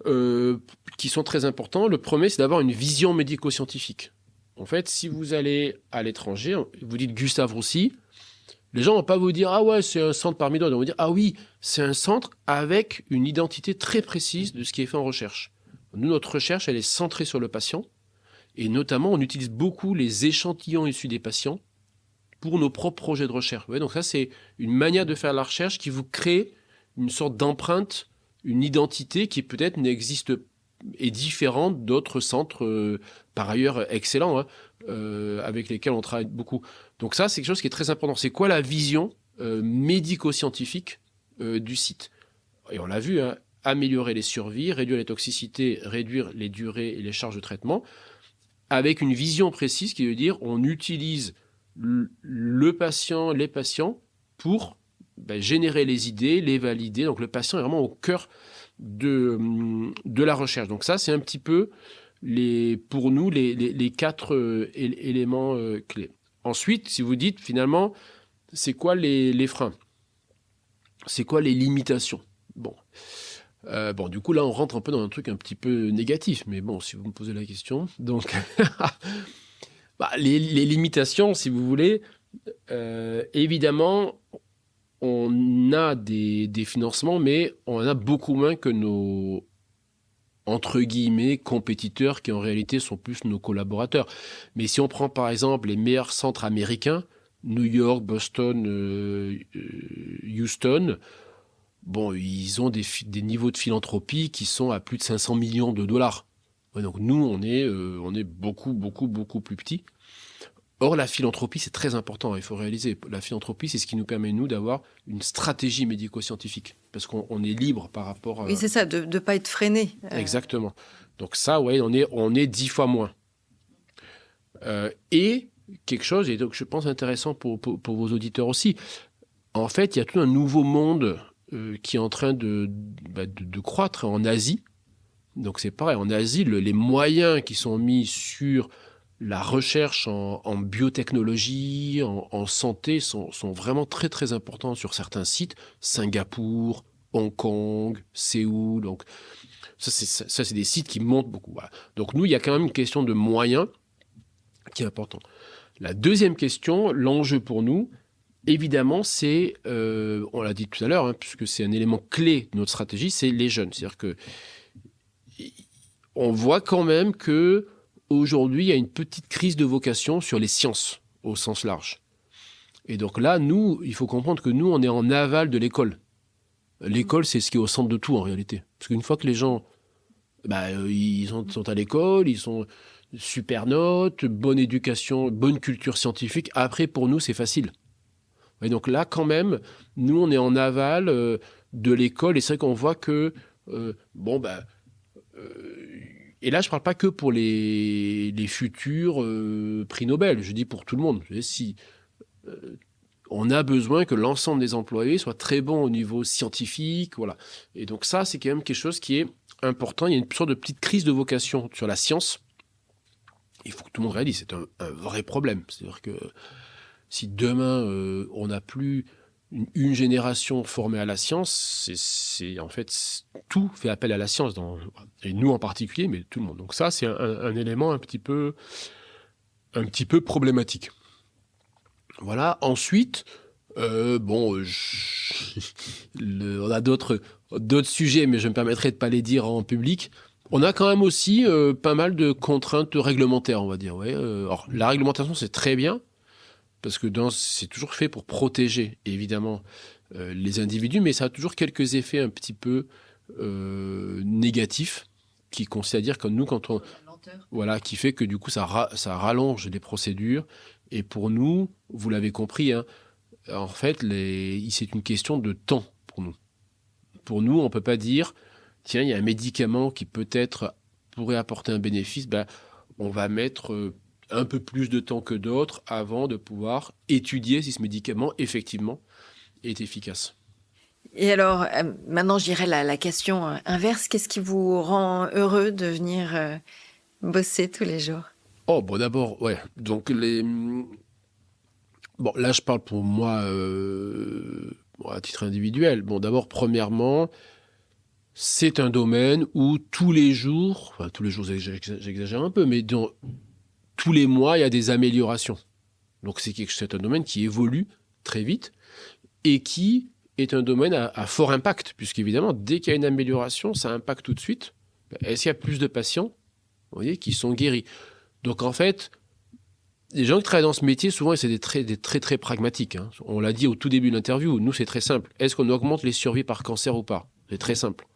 qui sont très importants. Le premier, c'est d'avoir une vision médico-scientifique. En fait, si vous allez à l'étranger, vous dites Gustave Roussy, les gens ne vont pas vous dire « Ah ouais, c'est un centre parmi d'autres ». Ils vont vous dire « Ah oui, c'est un centre avec une identité très précise de ce qui est fait en recherche ». Nous, notre recherche, elle est centrée sur le patient. Et notamment, on utilise beaucoup les échantillons issus des patients pour nos propres projets de recherche. Vous voyez, donc ça, c'est une manière de faire la recherche qui vous crée une sorte d'empreinte, une identité qui peut-être est différente d'autres centres, par ailleurs excellents, avec lesquels on travaille beaucoup. Donc ça, c'est quelque chose qui est très important. C'est quoi la vision médico-scientifique du site ? Et on l'a vu, hein, améliorer les survies, réduire les toxicités, réduire les durées et les charges de traitement, avec une vision précise qui veut dire on utilise le patient, les patients pour générer les idées, les valider. Donc le patient est vraiment au cœur de la recherche. Donc ça, c'est un petit peu pour nous les 4 éléments clés. Ensuite, si vous dites finalement, c'est quoi les freins ? C'est quoi les limitations ? Du coup, là, on rentre un peu dans un truc un petit peu négatif, mais bon, si vous me posez la question. Donc, les limitations, si vous voulez, évidemment, on a des financements, mais on en a beaucoup moins que nos, entre guillemets, compétiteurs, qui en réalité sont plus nos collaborateurs. Mais si on prend, par exemple, les meilleurs centres américains, New York, Boston, Houston, ils ont des niveaux de philanthropie qui sont à plus de 500 millions de dollars. Ouais, donc nous, on est beaucoup, beaucoup, beaucoup plus petits. Or, la philanthropie, c'est très important. Il faut réaliser, la philanthropie, c'est ce qui nous permet, nous, d'avoir une stratégie médico-scientifique. Parce qu'on est libre par rapport à... Oui, c'est ça, de ne pas être freiné. Exactement. Donc ça, ouais, on est 10 fois moins. Et quelque chose, et donc je pense intéressant pour vos auditeurs aussi, en fait, il y a tout un nouveau monde qui est en train de croître en Asie. Donc c'est pareil, en Asie, les moyens qui sont mis sur la recherche en biotechnologie, en santé, sont vraiment très très importants sur certains sites. Singapour, Hong Kong, Séoul. Donc ça c'est des sites qui montent beaucoup. Voilà. Donc nous, il y a quand même une question de moyens qui est importante. La deuxième question, l'enjeu pour nous, évidemment, c'est, on l'a dit tout à l'heure, hein, puisque c'est un élément clé de notre stratégie, c'est les jeunes. C'est-à-dire que on voit quand même que aujourd'hui, il y a une petite crise de vocation sur les sciences au sens large. Et donc là, nous, il faut comprendre que nous, on est en aval de l'école. L'école, c'est ce qui est au centre de tout en réalité. Parce qu'une fois que les gens, ils sont à l'école, ils sont super notes, bonne éducation, bonne culture scientifique. Après, pour nous, c'est facile. Et donc là, quand même, nous, on est en aval de l'école, et c'est vrai qu'on voit que, et là, je ne parle pas que pour les futurs prix Nobel, je dis pour tout le monde. Je dis, si on a besoin que l'ensemble des employés soient très bons au niveau scientifique, voilà. Et donc ça, c'est quand même quelque chose qui est important. Il y a une sorte de petite crise de vocation sur la science. Il faut que tout le monde réalise, c'est un vrai problème. C'est-à-dire que si demain, on n'a plus une génération formée à la science, c'est en fait, tout fait appel à la science, et nous en particulier, mais tout le monde. Donc ça, c'est un élément un petit peu problématique. Voilà. Ensuite, on a d'autres sujets, mais je me permettrai de ne pas les dire en public. On a quand même aussi pas mal de contraintes réglementaires, on va dire. Ouais. Alors, la réglementation, c'est très bien, parce que c'est toujours fait pour protéger, évidemment, les individus, mais ça a toujours quelques effets un petit peu négatifs, qui consistent à dire que nous, voilà, qui fait que du coup, ça rallonge les procédures. Et pour nous, vous l'avez compris, hein, en fait, c'est une question de temps pour nous. Pour nous, on ne peut pas dire, tiens, il y a un médicament qui peut-être pourrait apporter un bénéfice, on va mettre un peu plus de temps que d'autres avant de pouvoir étudier si ce médicament, effectivement, est efficace. Et alors, maintenant, je dirais la question inverse. Qu'est-ce qui vous rend heureux de venir bosser tous les jours? Oh, bon, d'abord, ouais. Donc, bon, là, je parle pour moi à titre individuel. Bon, d'abord, premièrement, c'est un domaine où tous les jours, j'exagère un peu, mais tous les mois, il y a des améliorations. Donc, c'est un domaine qui évolue très vite et qui est un domaine à fort impact, puisqu'évidemment, dès qu'il y a une amélioration, ça impacte tout de suite. Est-ce qu'il y a plus de patients, vous voyez, qui sont guéris? Donc, en fait, les gens qui travaillent dans ce métier, souvent, c'est des très pragmatiques. Hein. On l'a dit au tout début de l'interview, nous, c'est très simple. Est-ce qu'on augmente les survies par cancer ou pas? C'est très simple.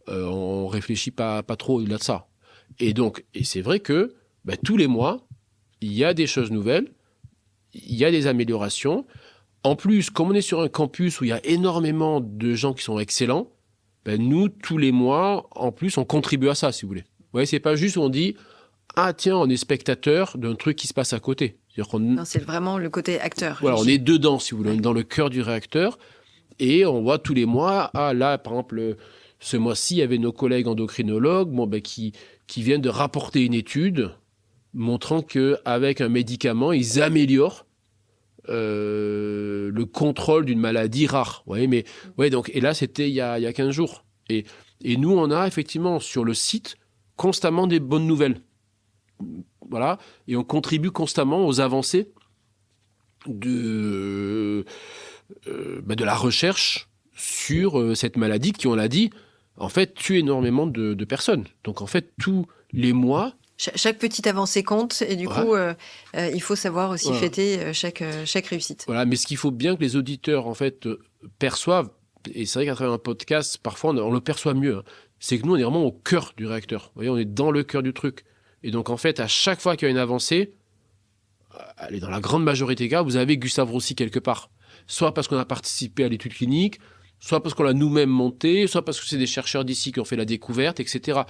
On ne réfléchit pas trop au-delà de ça. Et c'est vrai que tous les mois, il y a des choses nouvelles, il y a des améliorations. En plus, comme on est sur un campus où il y a énormément de gens qui sont excellents, nous, tous les mois, en plus, on contribue à ça, si vous voulez. Vous voyez, c'est pas juste où on dit « Ah, tiens, on est spectateur d'un truc qui se passe à côté. » Non, c'est vraiment le côté acteur. Voilà, on est dedans, si vous voulez, on est dans le cœur du réacteur. Et on voit tous les mois, là, par exemple, ce mois-ci, il y avait nos collègues endocrinologues qui viennent de rapporter une étude montrant qu'avec un médicament, ils améliorent le contrôle d'une maladie rare. Vous voyez, mais, ouais, donc, et là, c'était il y a 15 jours. Et nous, on a effectivement sur le site constamment des bonnes nouvelles. Voilà, et on contribue constamment aux avancées de la recherche sur cette maladie qui, on l'a dit, en fait, tue énormément de personnes. Donc, en fait, tous les mois... Chaque petite avancée compte, et du coup, il faut savoir aussi fêter chaque réussite. Voilà, mais ce qu'il faut bien que les auditeurs, en fait, perçoivent, et c'est vrai qu'à travers un podcast, parfois, on le perçoit mieux, hein, c'est que nous, on est vraiment au cœur du réacteur. Vous voyez, on est dans le cœur du truc. Et donc, en fait, à chaque fois qu'il y a une avancée, allez, dans la grande majorité des cas, vous avez Gustave Roussy quelque part. Soit parce qu'on a participé à l'étude clinique, soit parce qu'on l'a nous-mêmes monté, soit parce que c'est des chercheurs d'ici qui ont fait la découverte, etc.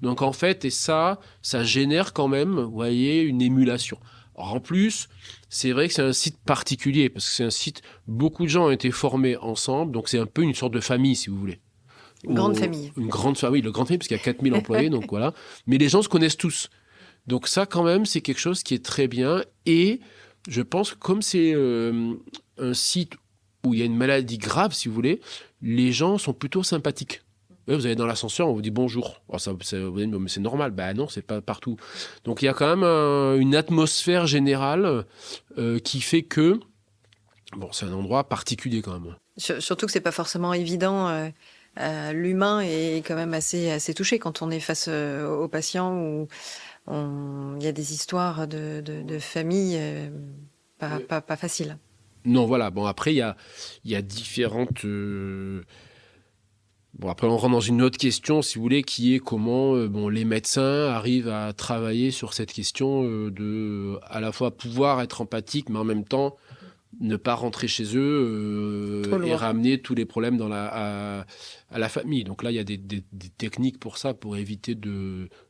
Donc, en fait, et ça génère quand même, vous voyez, une émulation. Alors, en plus, c'est vrai que c'est un site particulier, parce que c'est un site, beaucoup de gens ont été formés ensemble, donc c'est un peu une sorte de famille, si vous voulez. Une grande famille. Une grande famille, le grande famille, parce qu'il y a 4000 employés, donc voilà. Mais les gens se connaissent tous. Donc ça, quand même, c'est quelque chose qui est très bien. Et je pense que comme c'est un site où il y a une maladie grave, si vous voulez, les gens sont plutôt sympathiques. Vous allez dans l'ascenseur, on vous dit bonjour. Alors vous allez dire, mais c'est normal. Non, c'est pas partout. Donc il y a quand même une atmosphère générale qui fait que c'est un endroit particulier quand même. Surtout que c'est pas forcément évident. L'humain est quand même assez touché quand on est face aux patients où il y a des histoires de famille pas faciles. Non, voilà. Bon, après, il y a différentes... Bon, après, on rentre dans une autre question, si vous voulez, qui est comment les médecins arrivent à travailler sur cette question de à la fois pouvoir être empathique, mais en même temps ne pas rentrer chez eux et ramener tous les problèmes à la famille. Donc là, il y a des techniques pour ça, pour éviter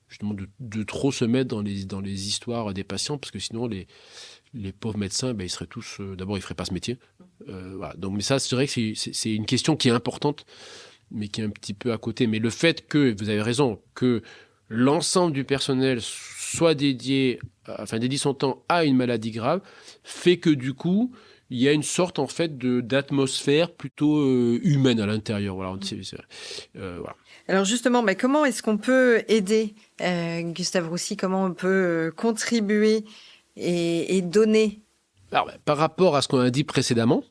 justement de trop se mettre dans les histoires des patients, parce que sinon, les pauvres médecins, ils seraient tous... d'abord, ils ne feraient pas ce métier. Voilà. Donc, mais ça, c'est vrai que c'est une question qui est importante, mais qui est un petit peu à côté. Mais le fait que, vous avez raison, que l'ensemble du personnel soit dédié son temps à une maladie grave, fait que du coup, il y a une sorte en fait d'atmosphère plutôt humaine à l'intérieur. Voilà, voilà. Alors justement, comment est-ce qu'on peut aider Gustave Roussy? Comment on peut contribuer et donner? Alors, par rapport à ce qu'on a dit précédemment,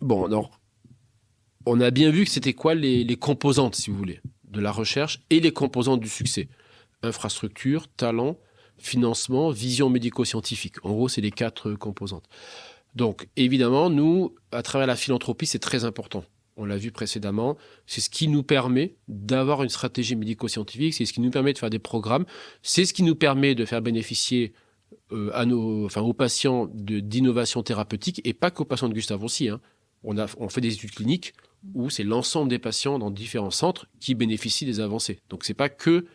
donc, on a bien vu que c'était quoi les composantes, si vous voulez, de la recherche et les composantes du succès. Infrastructure, talent, financement, vision médico-scientifique. En gros, c'est les 4 composantes. Donc, évidemment, nous, à travers la philanthropie, c'est très important. On l'a vu précédemment. C'est ce qui nous permet d'avoir une stratégie médico-scientifique. C'est ce qui nous permet de faire des programmes. C'est ce qui nous permet de faire bénéficier aux patients d'innovation thérapeutique, et pas qu'aux patients de Gustave Roussy. On fait des études cliniques où c'est l'ensemble des patients dans différents centres qui bénéficient des avancées. Donc, c'est pas que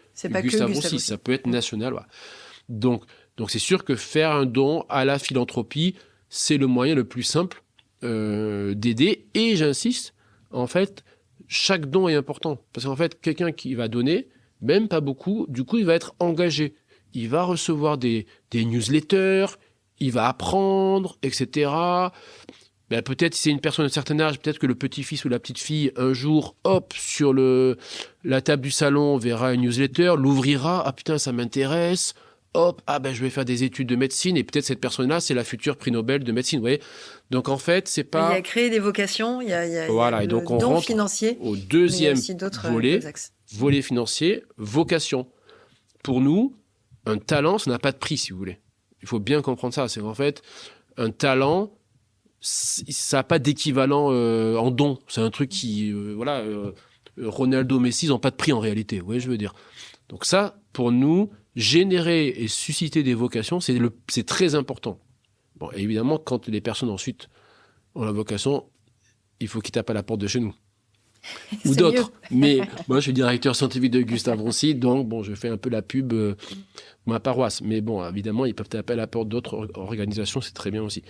Gustave Roussy, ça peut être national. Voilà. Donc, c'est sûr que faire un don à la philanthropie, c'est le moyen le plus simple d'aider. Et j'insiste, en fait, chaque don est important. Parce qu'en fait, quelqu'un qui va donner, même pas beaucoup, du coup, il va être engagé. Il va recevoir des newsletters, il va apprendre, etc. Peut-être si c'est une personne d'un certain âge, peut-être que le petit-fils ou la petite-fille, un jour, hop, sur la table du salon, verra une newsletter, l'ouvrira, ah putain, ça m'intéresse, hop, je vais faire des études de médecine, et peut-être cette personne-là, c'est la future prix Nobel de médecine, vous voyez. Donc en fait, c'est pas... Il y a créé des vocations, il y a voilà, et donc on rentre financier, au deuxième volet financier, vocation. Pour nous, un talent, ça n'a pas de prix, si vous voulez. Il faut bien comprendre ça, c'est qu'en fait, un talent... ça n'a pas d'équivalent en don. C'est un truc qui... Ronaldo, Messi, ils n'ont pas de prix en réalité. Vous voyez, je veux dire. Donc ça, pour nous, générer et susciter des vocations, c'est très important. Bon, et évidemment, quand les personnes ensuite ont la vocation, il faut qu'ils tapent à la porte de chez nous. Ou d'autres. Mais moi, je suis directeur scientifique de Gustave Roussy, donc je fais un peu la pub ma paroisse. Mais bon, évidemment, ils peuvent taper à la porte d'autres organisations, c'est très bien aussi.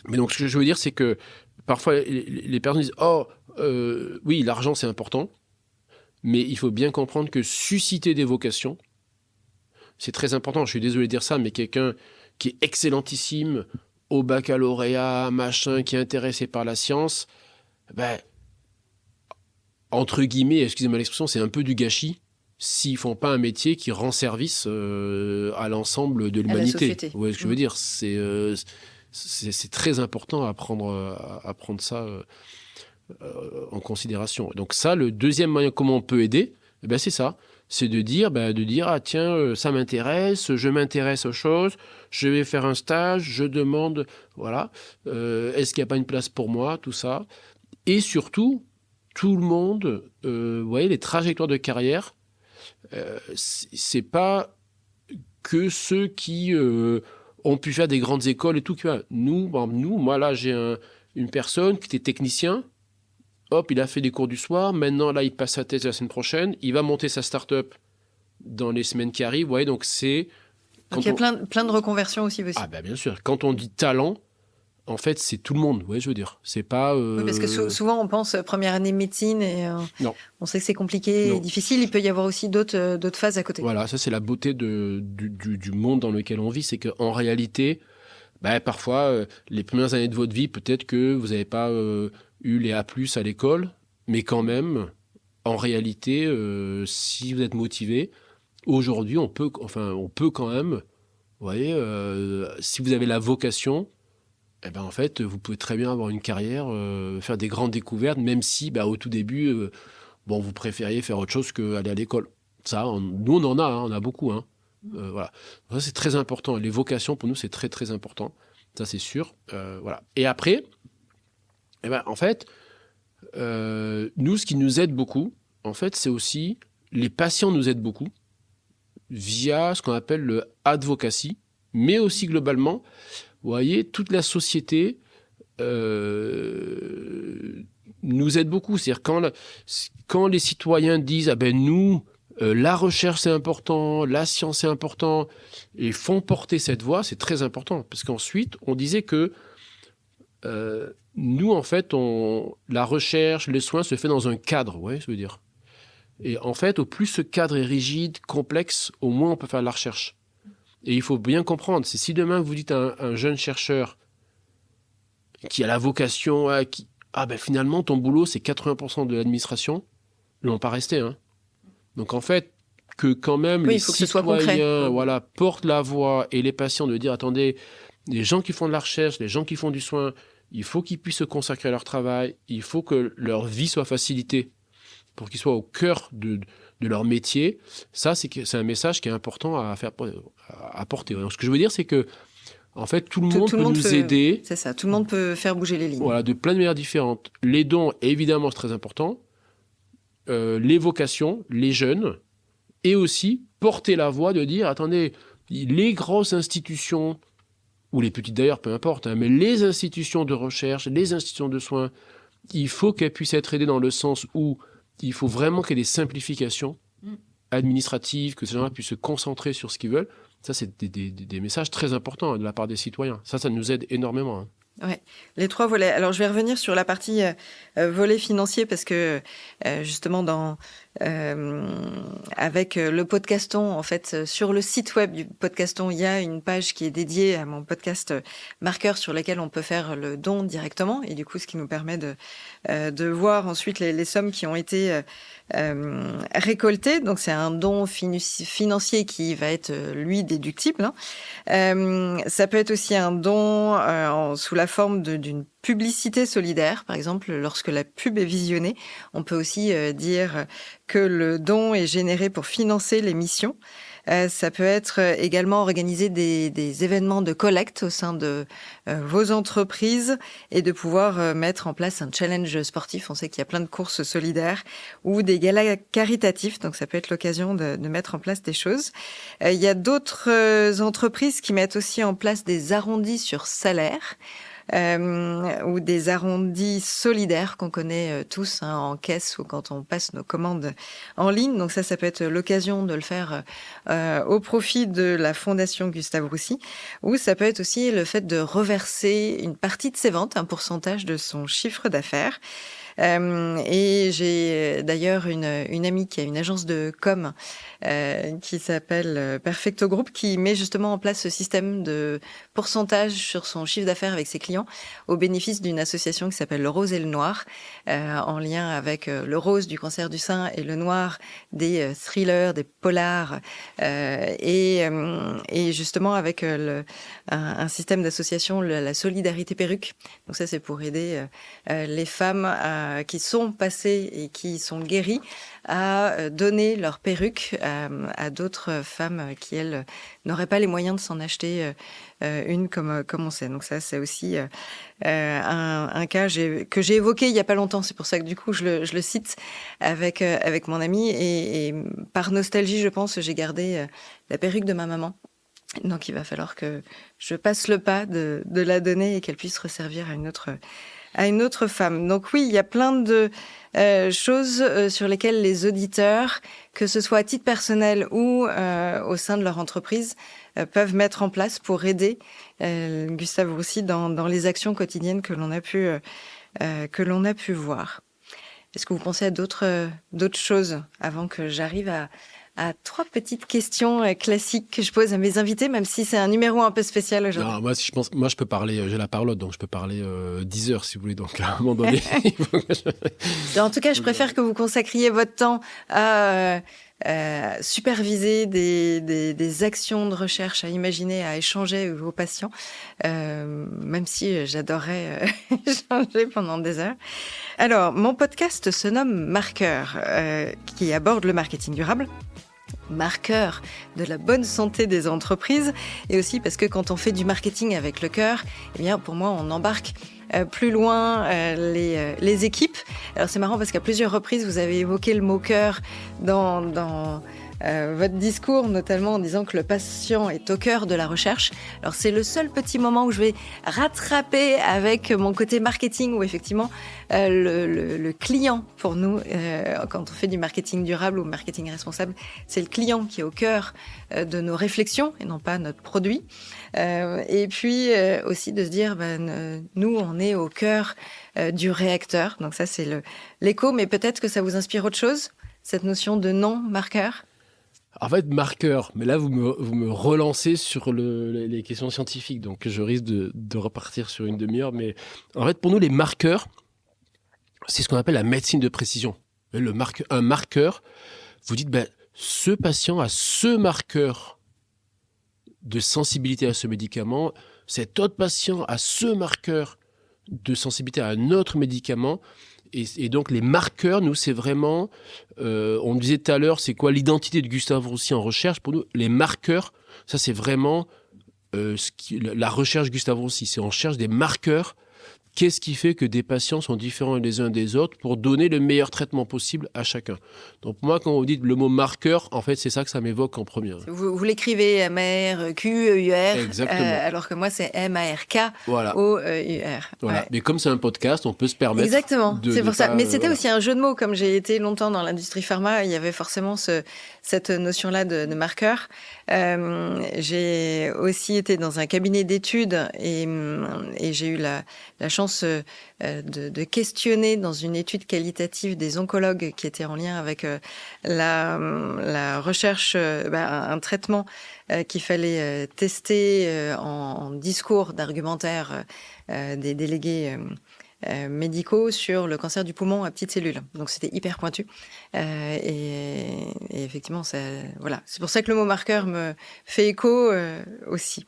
Mais donc, ce que je veux dire, c'est que parfois, les personnes disent « oui, l'argent, c'est important », mais il faut bien comprendre que susciter des vocations, c'est très important. Je suis désolé de dire ça, mais quelqu'un qui est excellentissime au baccalauréat, machin, qui est intéressé par la science, entre guillemets, excusez-moi l'expression, c'est un peu du gâchis s'ils font pas un métier qui rend service à l'ensemble de l'humanité. Vous voyez ce que je veux dire ? C'est très important à prendre ça en considération. Donc ça, le deuxième moyen, comment on peut aider, c'est ça. C'est de dire, ah tiens, ça m'intéresse, je m'intéresse aux choses, je vais faire un stage, je demande, voilà, est-ce qu'il n'y a pas une place pour moi, tout ça. Et surtout, tout le monde, vous voyez, les trajectoires de carrière, c'est pas que ceux qui ont pu faire des grandes écoles et tout. Moi là, j'ai une personne qui était technicien. Hop, il a fait des cours du soir. Maintenant, là, il passe sa thèse la semaine prochaine. Il va monter sa start-up dans les semaines qui arrivent. Ouais, donc c'est... Donc il y a plein de reconversions aussi possibles. Ah bien sûr. Quand on dit talent, en fait, c'est tout le monde. Ouais, je veux dire. C'est pas... Oui, parce que souvent, on pense première année de médecine et non. On sait que c'est compliqué et difficile. Il peut y avoir aussi d'autres phases à côté. Voilà, ça, c'est la beauté du monde dans lequel on vit. C'est qu'en réalité, parfois, les premières années de votre vie, peut-être que vous n'avez pas... eu les A+ à l'école, mais quand même, en réalité, si vous êtes motivé, aujourd'hui, on peut quand même, vous voyez, si vous avez la vocation, en fait, vous pouvez très bien avoir une carrière, faire des grandes découvertes, même si, au tout début, vous préfériez faire autre chose qu'aller à l'école. Ça, nous, on en a beaucoup. Voilà. Ça, c'est très important. Les vocations, pour nous, c'est très, très important. Ça, c'est sûr. Voilà. Et après... en fait, nous, ce qui nous aide beaucoup, en fait, c'est aussi les patients nous aident beaucoup via ce qu'on appelle le advocacy. Mais aussi globalement, vous voyez, toute la société nous aide beaucoup. C'est-à-dire quand les citoyens disent « Ah ben nous, la recherche c'est important, la science c'est important », et font porter cette voix, c'est très important. Parce qu'ensuite, on disait que nous, en fait, la recherche, les soins se fait dans un cadre, vous voyez ce que je veux dire. Et en fait, au plus ce cadre est rigide, complexe, au moins on peut faire de la recherche. Et il faut bien comprendre, c'est si demain vous dites à un jeune chercheur qui a la vocation, finalement ton boulot c'est 80% de l'administration, ils ne vont pas rester. Hein. Donc en fait, que quand même les citoyens portent la voix et les patients de dire attendez, les gens qui font de la recherche, les gens qui font du soin, il faut qu'ils puissent se consacrer à leur travail, il faut que leur vie soit facilitée pour qu'ils soient au cœur de leur métier. Ça, c'est un message qui est important à porter. Donc, ce que je veux dire, c'est que en fait, tout le monde peut nous aider. C'est ça, tout le monde peut faire bouger les lignes. Voilà, de plein de manières différentes. Les dons, évidemment, c'est très important. Les vocations, les jeunes, et aussi porter la voix de dire, attendez, les grosses institutions, ou les petites d'ailleurs, peu importe, mais les institutions de recherche, les institutions de soins, il faut qu'elles puissent être aidées dans le sens où il faut vraiment qu'il y ait des simplifications administratives, que ces gens-là puissent se concentrer sur ce qu'ils veulent. Ça, c'est des messages très importants de la part des citoyens. Ça nous aide énormément. Hein. Ouais, les 3 volets. Alors, je vais revenir sur la partie volet financier parce que justement, avec le podcaston, en fait, sur le site web du podcaston, il y a une page qui est dédiée à mon podcast Marqueur sur lequel on peut faire le don directement. Et du coup, ce qui nous permet de voir ensuite les sommes qui ont été récoltées. Donc, c'est un don financier qui va être, lui, déductible. Hein. Ça peut être aussi un don sous la forme d'une publicité solidaire. Par exemple, lorsque la pub est visionnée, on peut aussi dire que le don est généré pour financer les missions. Ça peut être également organiser des événements de collecte au sein de vos entreprises et de pouvoir mettre en place un challenge sportif. On sait qu'il y a plein de courses solidaires ou des galas caritatifs, donc ça peut être l'occasion de mettre en place des choses. Il y a d'autres entreprises qui mettent aussi en place des arrondis sur salaire. Ou des arrondis solidaires qu'on connaît tous en caisse ou quand on passe nos commandes en ligne. Donc ça peut être l'occasion de le faire au profit de la Fondation Gustave Roussy, ou ça peut être aussi le fait de reverser une partie de ses ventes, un pourcentage de son chiffre d'affaires. Et j'ai d'ailleurs une amie qui a une agence de com qui s'appelle Perfecto Group, qui met justement en place ce système de pourcentage sur son chiffre d'affaires avec ses clients au bénéfice d'une association qui s'appelle Le Rose et le Noir, en lien avec le rose du cancer du sein et le noir des thrillers, des polars, et justement avec un système d'association, la solidarité perruque. Donc ça, c'est pour aider les femmes qui sont passées et qui sont guéries à donner leur perruque à d'autres femmes qui, elles, n'auraient pas les moyens de s'en acheter une comme on sait. Donc ça, c'est aussi un cas que j'ai évoqué il n'y a pas longtemps. C'est pour ça que du coup, je le cite avec mon amie. Et par nostalgie, je pense, j'ai gardé la perruque de ma maman. Donc il va falloir que je passe le pas de la donner et qu'elle puisse resservir à une autre femme. Donc oui, il y a plein de choses sur lesquelles les auditeurs, que ce soit à titre personnel ou au sein de leur entreprise, peuvent mettre en place pour aider Gustave Roussy dans les actions quotidiennes que l'on a pu voir. Est-ce que vous pensez à d'autres choses avant que j'arrive à 3 petites questions classiques que je pose à mes invités, même si c'est un numéro un peu spécial aujourd'hui? Non, moi, je peux parler, j'ai la parole, donc je peux parler 10 heures, si vous voulez. Donc, à un moment donné, En tout cas, je préfère que vous consacriez votre temps à superviser des actions de recherche, à imaginer, à échanger avec vos patients, même si j'adorerais échanger pendant des heures. Alors, mon podcast se nomme Marqueur, qui aborde le marketing durable. Marqueur de la bonne santé des entreprises, et aussi parce que quand on fait du marketing avec le cœur, eh bien pour moi on embarque plus loin les équipes. Alors c'est marrant parce qu'à plusieurs reprises vous avez évoqué le mot cœur dans votre discours, notamment en disant que le patient est au cœur de la recherche. Alors c'est le seul petit moment où je vais rattraper avec mon côté marketing, où effectivement le client pour nous, quand on fait du marketing durable ou marketing responsable, c'est le client qui est au cœur de nos réflexions et non pas notre produit. Et puis aussi de se dire, nous on est au cœur du réacteur. Donc ça c'est l'écho, mais peut-être que ça vous inspire autre chose, cette notion de non-marqueur. En fait, marqueur, mais là, vous me relancez sur les questions scientifiques, donc je risque de repartir sur une demi-heure. Mais en fait, pour nous, les marqueurs, c'est ce qu'on appelle la médecine de précision. Un marqueur, vous dites, ce patient a ce marqueur de sensibilité à ce médicament, cet autre patient a ce marqueur de sensibilité à un autre médicament. Et donc, les marqueurs, nous, c'est vraiment... on me disait tout à l'heure, c'est quoi l'identité de Gustave Roussy en recherche? Pour nous, les marqueurs, ça, c'est vraiment la recherche Gustave Roussy. C'est on cherche des marqueurs. Qu'est-ce qui fait que des patients sont différents les uns des autres pour donner le meilleur traitement possible à chacun? Donc, moi, quand vous dites le mot marqueur, en fait, c'est ça que ça m'évoque en premier. Vous l'écrivez M-A-R-Q-E-U-R, alors que moi, c'est M-A-R-K-O-E-U-R. Voilà. Ouais. Mais comme c'est un podcast, on peut se permettre... Exactement, c'est pour ça. Mais c'était aussi un jeu de mots. Comme j'ai été longtemps dans l'industrie pharma, il y avait forcément cette notion-là de marqueur. J'ai aussi été dans un cabinet d'études et j'ai eu la chance de questionner dans une étude qualitative des oncologues qui étaient en lien avec la recherche, un traitement qu'il fallait tester en discours d'argumentaire des délégués médicaux sur le cancer du poumon à petites cellules. Donc c'était hyper pointu. Et effectivement, voilà. C'est pour ça que le mot marqueur me fait écho aussi.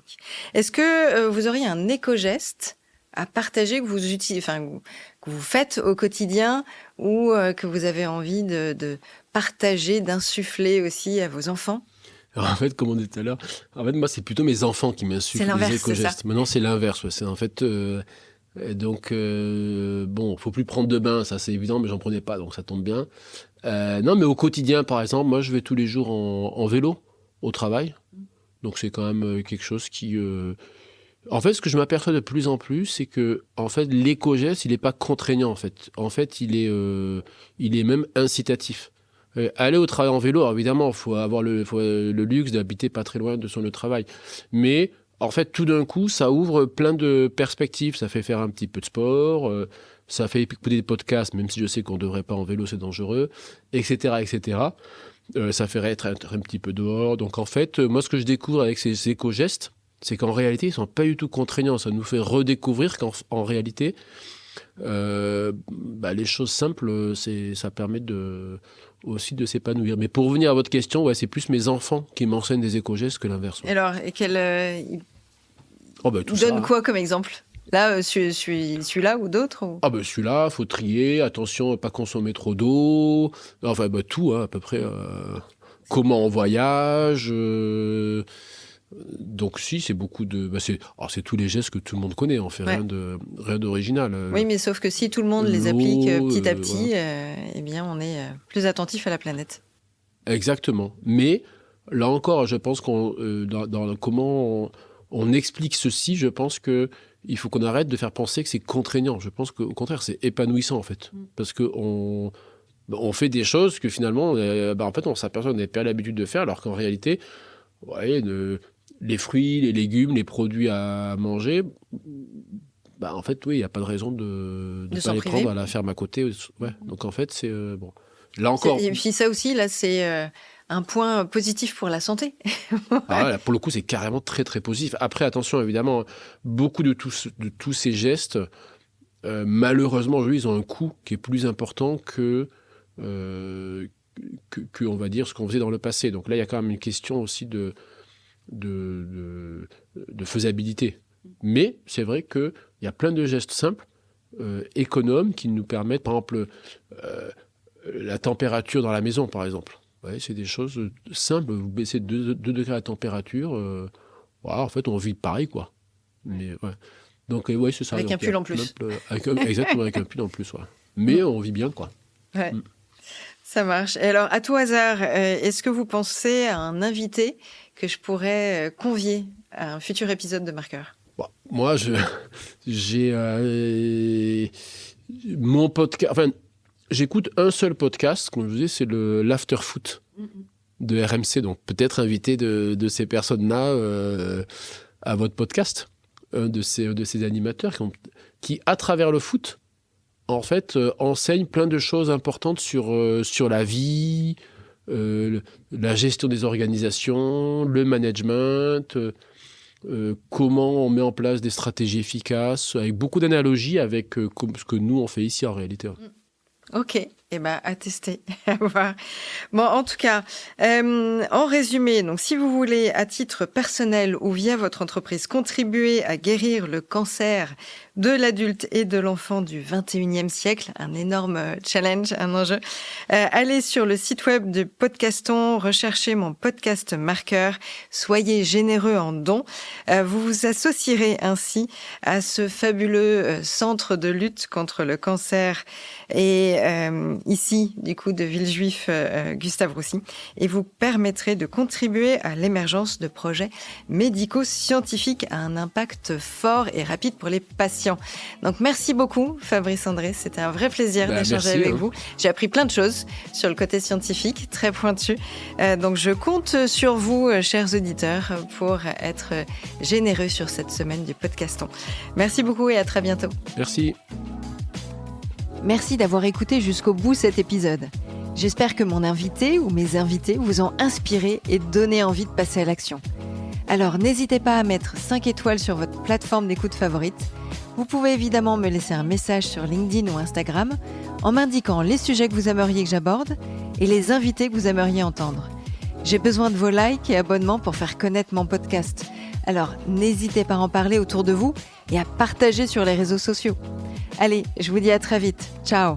Est-ce que vous auriez un éco-geste à partager que vous utilisez, que vous faites au quotidien ou que vous avez envie de partager, d'insuffler aussi à vos enfants? Alors en fait, comme on dit tout à l'heure, moi, c'est plutôt mes enfants qui m'insufflent les éco-gestes. Maintenant, c'est l'inverse. Ouais. C'est en fait... faut plus prendre de bain, ça c'est évident, mais j'en prenais pas, donc ça tombe bien. Non, mais au quotidien, par exemple, moi, je vais tous les jours en vélo au travail. Donc c'est quand même quelque chose qui... En fait, ce que je m'aperçois de plus en plus, c'est que en fait, l'éco-geste, il n'est pas contraignant. En fait, il est même incitatif. Aller au travail en vélo, alors évidemment, il faut avoir le luxe d'habiter pas très loin de son lieu de travail. Mais en fait, tout d'un coup, ça ouvre plein de perspectives. Ça fait faire un petit peu de sport, ça fait écouter des podcasts, même si je sais qu'on ne devrait pas en vélo, c'est dangereux, etc., etc. Ça fait être un petit peu dehors. Donc en fait, moi, ce que je découvre avec ces éco-gestes, c'est qu'en réalité, ils ne sont pas du tout contraignants. Ça nous fait redécouvrir qu'en réalité, les choses simples, ça permet aussi de s'épanouir. Mais pour revenir à votre question, c'est plus mes enfants qui m'enseignent des éco-gestes que l'inverse. Alors, ils donnent quoi comme exemple? Là, celui-là ou d'autres ou... Celui-là, il faut trier, attention, pas consommer trop d'eau, tout, à peu près. Comment on voyage... Donc si, c'est beaucoup de... c'est tous les gestes que tout le monde connaît, on fait rien d'original. Oui, mais sauf que si tout le monde les applique petit à petit, eh bien on est plus attentif à la planète. Exactement. Mais là encore, je pense dans comment on explique ceci, je pense qu'il faut qu'on arrête de faire penser que c'est contraignant. Je pense qu'au contraire, c'est épanouissant en fait. Parce qu'on fait des choses que finalement, en fait, on s'aperçoit qu'on n'avait pas l'habitude de faire, alors qu'en réalité... les fruits, les légumes, les produits à manger, en fait, il n'y a pas de raison de ne pas les prendre à la ferme à côté. Ouais. Donc, en fait, c'est... bon. Là encore... Et puis ça aussi, là, c'est un point positif pour la santé. Là, pour le coup, c'est carrément très, très positif. Après, attention, évidemment, beaucoup de tous ces gestes, malheureusement, aujourd'hui, ils ont un coût qui est plus important que on va dire, ce qu'on faisait dans le passé. Donc là, il y a quand même une question aussi de faisabilité. Mais c'est vrai qu'il y a plein de gestes simples, économes, qui nous permettent, par exemple, la température dans la maison, par exemple. C'est des choses simples. Vous baissez 2 degrés la température, en fait, on vit pareil, quoi. Mais, donc, c'est ça. Avec un pull en plus. Exactement, avec un pull en plus, Mais on vit bien, quoi. Ouais. Ça marche. Et alors, à tout hasard, est-ce que vous pensez à un invité que je pourrais convier à un futur épisode de Marqueur ? Bon, moi, j'ai mon podcast. Enfin, j'écoute un seul podcast, comme je vous disais, c'est l'Afterfoot de RMC. Donc, peut-être inviter de ces personnes-là à votre podcast, de ces animateurs qui, à travers le foot, en fait, enseignent plein de choses importantes sur la vie, la gestion des organisations, le management, comment on met en place des stratégies efficaces, avec beaucoup d'analogies avec ce que nous, on fait ici en réalité. Ok, à tester, à voir. Bon, en tout cas, en résumé, donc si vous voulez, à titre personnel ou via votre entreprise, contribuer à guérir le cancer de l'adulte et de l'enfant du 21e siècle, un énorme challenge, un enjeu, allez sur le site web de Podcaston, recherchez mon podcast Marqueur, soyez généreux en dons. Vous vous associerez ainsi à ce fabuleux centre de lutte contre le cancer et ici, du coup, de Villejuif, Gustave Roussy, et vous permettrez de contribuer à l'émergence de projets médico-scientifiques à un impact fort et rapide pour les patients. Donc, merci beaucoup, Fabrice André. C'était un vrai plaisir d'échanger avec vous. J'ai appris plein de choses sur le côté scientifique, très pointu. Donc, je compte sur vous, chers auditeurs, pour être généreux sur cette semaine du Podcaston. Merci beaucoup et à très bientôt. Merci. Merci d'avoir écouté jusqu'au bout cet épisode. J'espère que mon invité ou mes invités vous ont inspiré et donné envie de passer à l'action. Alors n'hésitez pas à mettre 5 étoiles sur votre plateforme d'écoute favorite. Vous pouvez évidemment me laisser un message sur LinkedIn ou Instagram en m'indiquant les sujets que vous aimeriez que j'aborde et les invités que vous aimeriez entendre. J'ai besoin de vos likes et abonnements pour faire connaître mon podcast. Alors n'hésitez pas à en parler autour de vous et à partager sur les réseaux sociaux. Allez, je vous dis à très vite. Ciao.